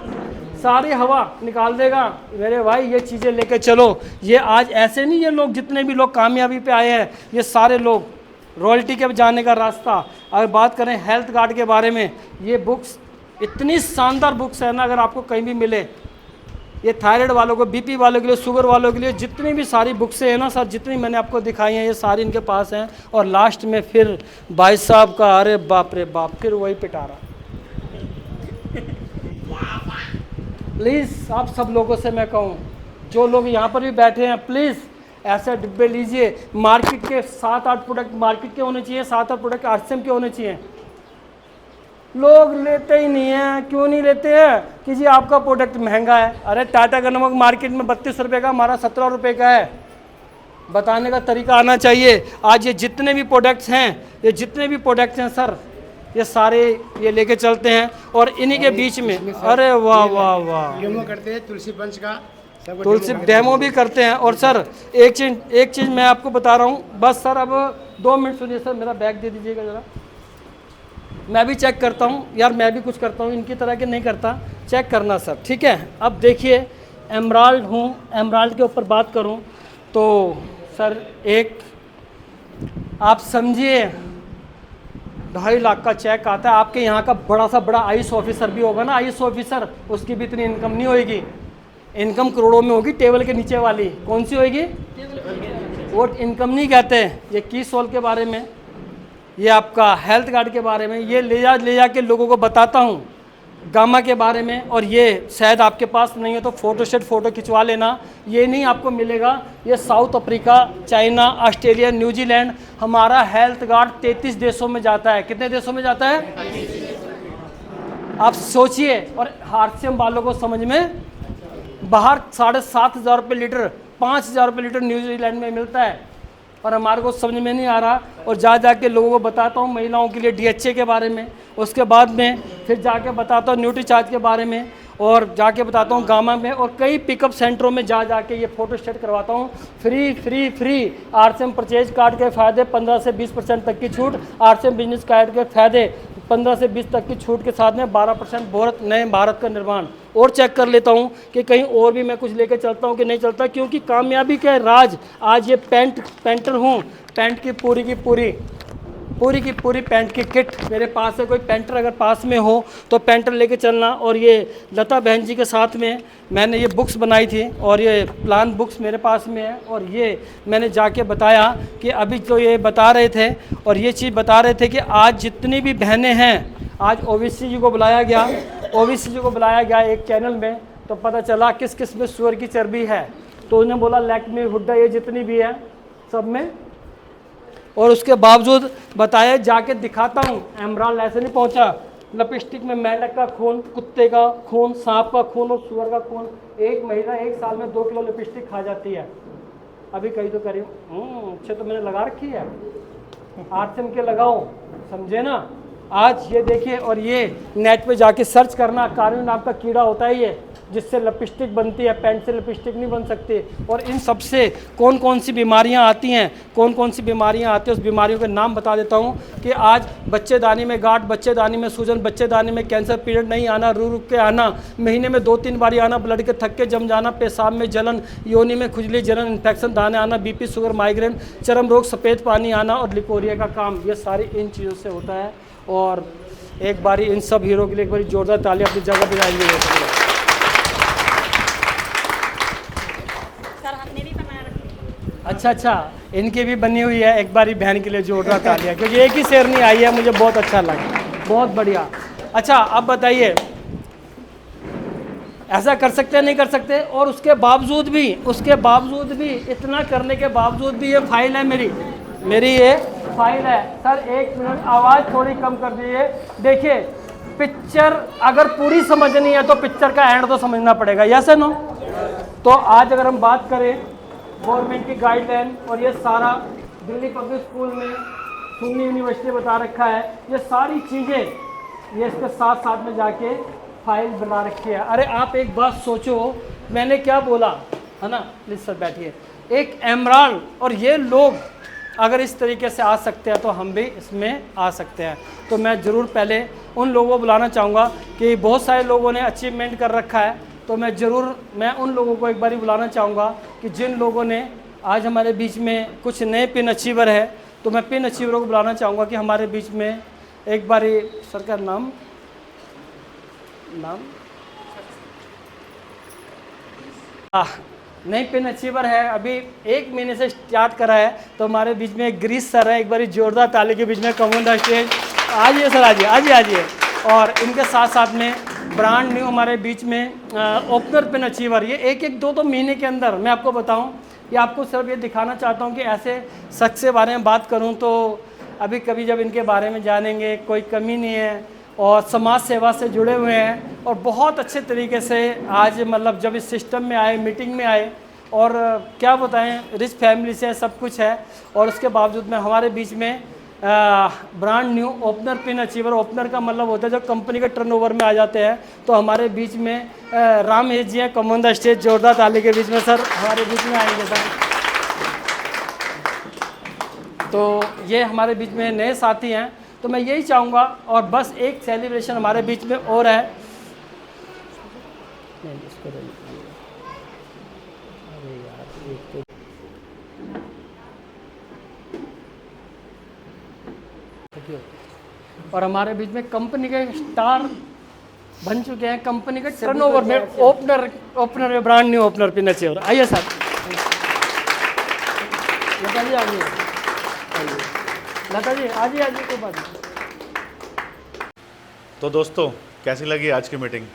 सारी हवा निकाल देगा। मेरे भाई ये चीज़ें लेके चलो। ये आज ऐसे नहीं, ये लोग जितने भी लोग कामयाबी पे आए हैं, ये सारे लोग रॉयल्टी के जाने का रास्ता। अगर बात करें हेल्थ कार्ड के बारे में, ये बुक्स इतनी शानदार बुक्स है ना, अगर आपको कहीं भी मिले, ये थायराइड वालों को, बीपी वालों के लिए, शुगर वालों के लिए, जितनी भी सारी बुक्स हैं ना सर, जितनी मैंने आपको दिखाई हैं, ये सारी इनके पास हैं। और लास्ट में फिर भाई साहब का, अरे बाप रे बाप, फिर वही पिटारा। प्लीज़ आप सब लोगों से मैं कहूँ, जो लोग यहाँ पर भी बैठे हैं प्लीज़ ऐसे डिब्बे लीजिए। मार्केट के 7-8 प्रोडक्ट मार्केट के होने चाहिए, 7-8 प्रोडक्ट आरसीएम के होने चाहिए। लोग लेते ही नहीं हैं। क्यों नहीं लेते हैं? कि जी आपका प्रोडक्ट महंगा है। अरे टाटा का नमक मार्केट में 32 रुपये का, हमारा 17 रुपये का है। बताने का तरीका आना चाहिए। आज ये जितने भी प्रोडक्ट्स हैं सर, ये सारे ये लेके चलते हैं और इन्हीं के बीच में, अरे वाह वाह वाह, डेमो करते हैं तुलसी पंच का, सब तुलसी डेमो भी करते हैं। और सर एक चीज़ मैं आपको बता रहा हूँ, बस सर अब 2 मिनट सुनिए सर, मेरा बैग दे दीजिएगा ज़रा, मैं भी चेक करता हूँ यार, मैं भी कुछ करता हूँ, इनकी तरह के नहीं करता, चेक करना सर, ठीक है। अब देखिए एमराल्ड हूँ, एमराल्ड के ऊपर बात करूँ तो सर एक आप समझिए 2.5 लाख का चेक आता है। आपके यहाँ का बड़ा आईएएस ऑफिसर भी होगा ना, आईएएस ऑफिसर, उसकी भी इतनी इनकम नहीं होगी। इनकम करोड़ों में होगी। टेबल के नीचे वाली कौन सी होगी? वो इनकम नहीं कहते। ये की सोल के बारे में, ये आपका हेल्थ कार्ड के बारे में, ये ले जा के लोगों को बताता हूँ, गामा के बारे में। और ये शायद आपके पास नहीं है तो फ़ोटो खिंचवा लेना, ये नहीं आपको मिलेगा। ये south Africa, China, Australia, New Zealand, हमारा हेल्थ कार्ड 33 देशों में जाता है। कितने देशों में जाता है आप सोचिए। और आरसीएम वालों को समझ में, बाहर 7,500 रुपये लीटर, 5,000 रुपये लीटर न्यूजीलैंड में मिलता है, और हमारे को समझ में नहीं आ रहा। और जा के लोगों को बताता हूँ महिलाओं के लिए डीएचए के बारे में, उसके बाद में फिर जाके बताता हूँ न्यूट्रीचार्ज के बारे में, और जाके बताता हूँ गामा में, और कई पिकअप सेंटरों में जाके ये फ़ोटो स्टेट करवाता हूँ। फ्री आरसीएम परचेज कार्ड के फ़ायदे 15 से 20% तक की छूट, आरसीएम बिजनेस कार्ड के फ़ायदे 15 से 20 तक की छूट के साथ में 12% नए भारत का निर्माण। और चेक कर लेता हूँ कि कहीं और भी मैं कुछ लेके चलता हूँ कि नहीं चलता, क्योंकि कामयाबी का राज आज ये पेंटर हूँ। पेंट की पूरी पेंट की किट मेरे पास है। कोई पेंटर अगर पास में हो तो पेंटर लेके चलना। और ये लता बहन जी के साथ में मैंने ये बुक्स बनाई थी, और ये प्लान बुक्स मेरे पास में है। और ये मैंने जाके बताया कि अभी तो ये बता रहे थे, और ये चीज़ बता रहे थे कि आज जितनी भी बहनें हैं, आज ओवीसी जी को बुलाया गया एक चैनल में, तो पता चला किस किस में सुअर की चर्बी है। तो उन्होंने बोला लैक्मे, हुड्डा, ये जितनी भी है सब में। और उसके बावजूद बताया, जाके दिखाता हूँ, एमराल्ड ऐसे नहीं पहुँचा। लिपस्टिक में मेंढक का खून, कुत्ते का खून, सांप का खून और सुअर का खून। एक महिला 1 साल में 2 किलो लिपस्टिक खा जाती है। अभी कहीं तो करी अच्छे तो मैंने लगा रखी है, आरसीएम के लगाओ, समझे ना। आज ये देखिए, और ये नेट पे जाके सर्च करना, कानून नाम का कीड़ा होता है ये, जिससे लिपस्टिक बनती है, पेंट से लिपस्टिक नहीं बन सकती। और इन सब से कौन कौन सी बीमारियां आती हैं, उस बीमारियों के नाम बता देता हूं कि आज बच्चेदानी में गांठ, बच्चेदानी में सूजन, बच्चेदानी में कैंसर, पीरियड नहीं आना, रुक के आना, महीने में 2-3 बार आना, ब्लड के थक्के जम जाना, पेशाब में जलन, योनि में खुजली, जलन, इन्फेक्शन, दाने आना, बीपी, शुगर, माइग्रेन, चर्म रोग, सफ़ेद पानी आना और लिकोरिया का काम, ये सारी इन चीज़ों से होता है। और एक बारी इन सब हीरो के लिए एक बारी जोरदार ताली अपनी जगह पर जाएंगे। सर हमने भी बना रखी। अच्छा, इनकी भी बनी हुई है। एक बारी बहन के लिए जोरदार तालियां, क्योंकि एक ही शेरनी आई है, मुझे बहुत अच्छा लगा, बहुत बढ़िया। अच्छा अब बताइए, ऐसा कर सकते हैं नहीं कर सकते? और उसके बावजूद भी इतना करने के बावजूद भी ये फाइल है मेरी ये फाइल है। सर 1 मिनट आवाज़ थोड़ी कम कर दीजिए। देखिए पिक्चर अगर पूरी समझनी है तो पिक्चर का एंड तो समझना पड़ेगा, यस है नो। तो आज अगर हम बात करें गवर्नमेंट की गाइडलाइन, और ये सारा दिल्ली पब्लिक स्कूल में सुन्नी यूनिवर्सिटी बता रखा है, ये सारी चीज़ें ये इसके साथ में जाके फाइल बना रखी है। अरे आप एक बात सोचो, मैंने क्या बोला है ना। प्लीज़ सर बैठिए। एक एमराल्ड, और ये लोग अगर इस तरीके से आ सकते हैं तो हम भी इसमें आ सकते हैं। तो मैं ज़रूर पहले उन लोगों को बुलाना चाहूँगा कि बहुत सारे लोगों ने अचीवमेंट कर रखा है, तो मैं उन लोगों को एक बारी बुलाना चाहूँगा कि जिन लोगों ने आज हमारे बीच में कुछ नए पिन अचीवर है, तो मैं पिन अचीवरों को बुलाना चाहूँगा कि हमारे बीच में एक बारी सर का नाम नई पिन अचीवर है, अभी 1 महीने से स्टार्ट करा है। तो हमारे बीच में एक गिरीश सर है, एक बारी जोरदार ताली के बीच में कम ऑन द स्टेज। आइए सर, आइए। और इनके साथ में ब्रांड न्यू हमारे बीच में ओपनर पिन अचीवर, ये एक दो महीने के अंदर मैं आपको बताऊं, ये आपको सिर्फ ये दिखाना चाहता हूं कि ऐसे शख्स के बारे में बात करूं तो अभी कभी जब इनके बारे में जानेंगे कोई कमी नहीं है, और समाज सेवा से जुड़े हुए हैं और बहुत अच्छे तरीके से आज मतलब जब इस सिस्टम में आए, मीटिंग में आए, और क्या बताएं, रिच फैमिली से सब कुछ है, और उसके बावजूद में हमारे बीच में brand new opener pin achiever, opener का मतलब होता है जो कंपनी के टर्नओवर में आ जाते हैं, तो हमारे बीच में रामेश जी हैं, कम ऑन द स्टेज, जोरदार ताली के बीच में सर हमारे बीच में आएंगे सर। तो ये हमारे बीच में नए साथी हैं, तो मैं यही चाहूँगा, और बस एक सेलिब्रेशन हमारे बीच में और है, और हमारे बीच में कंपनी के स्टार बन चुके हैं, कंपनी के टर्नओवर में ओपनर में brand new opener pin achiever. आइए सर, लता जी आइए, लता जी आइए आइए, कोई बात नहीं। तो दोस्तों, कैसी लगी आज की मीटिंग?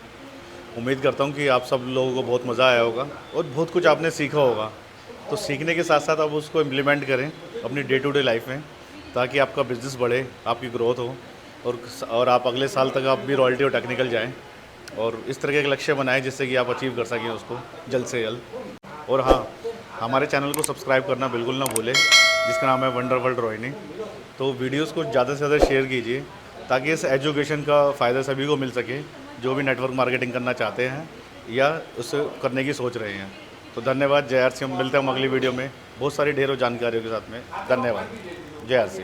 उम्मीद करता हूँ कि आप सब लोगों को बहुत मज़ा आया होगा और बहुत कुछ आपने सीखा होगा। तो सीखने के साथ साथ आप उसको इम्प्लीमेंट करें अपनी डे टू डे लाइफ में, ताकि आपका बिज़नेस बढ़े, आपकी ग्रोथ हो, और आप अगले साल तक आप भी रॉयल्टी और टेक्निकल जाएं, और इस तरह के लक्ष्य बनाएं जिससे कि आप अचीव कर सकें उसको जल्द से जल्द। और हाँ, हमारे चैनल को सब्सक्राइब करना बिल्कुल ना भूलें, जिसका नाम है वंडर वर्ल्ड रोहिणी। तो वीडियोस को ज़्यादा से ज़्यादा शेयर कीजिए, ताकि इस एजुकेशन का फ़ायदा सभी को मिल सके जो भी नेटवर्क मार्केटिंग करना चाहते हैं या उसे करने की सोच रहे हैं। तो धन्यवाद, जय आर सी। हम मिलते हैं अगली वीडियो में बहुत सारी ढेरों जानकारियों के साथ में। धन्यवाद, जय आर सी।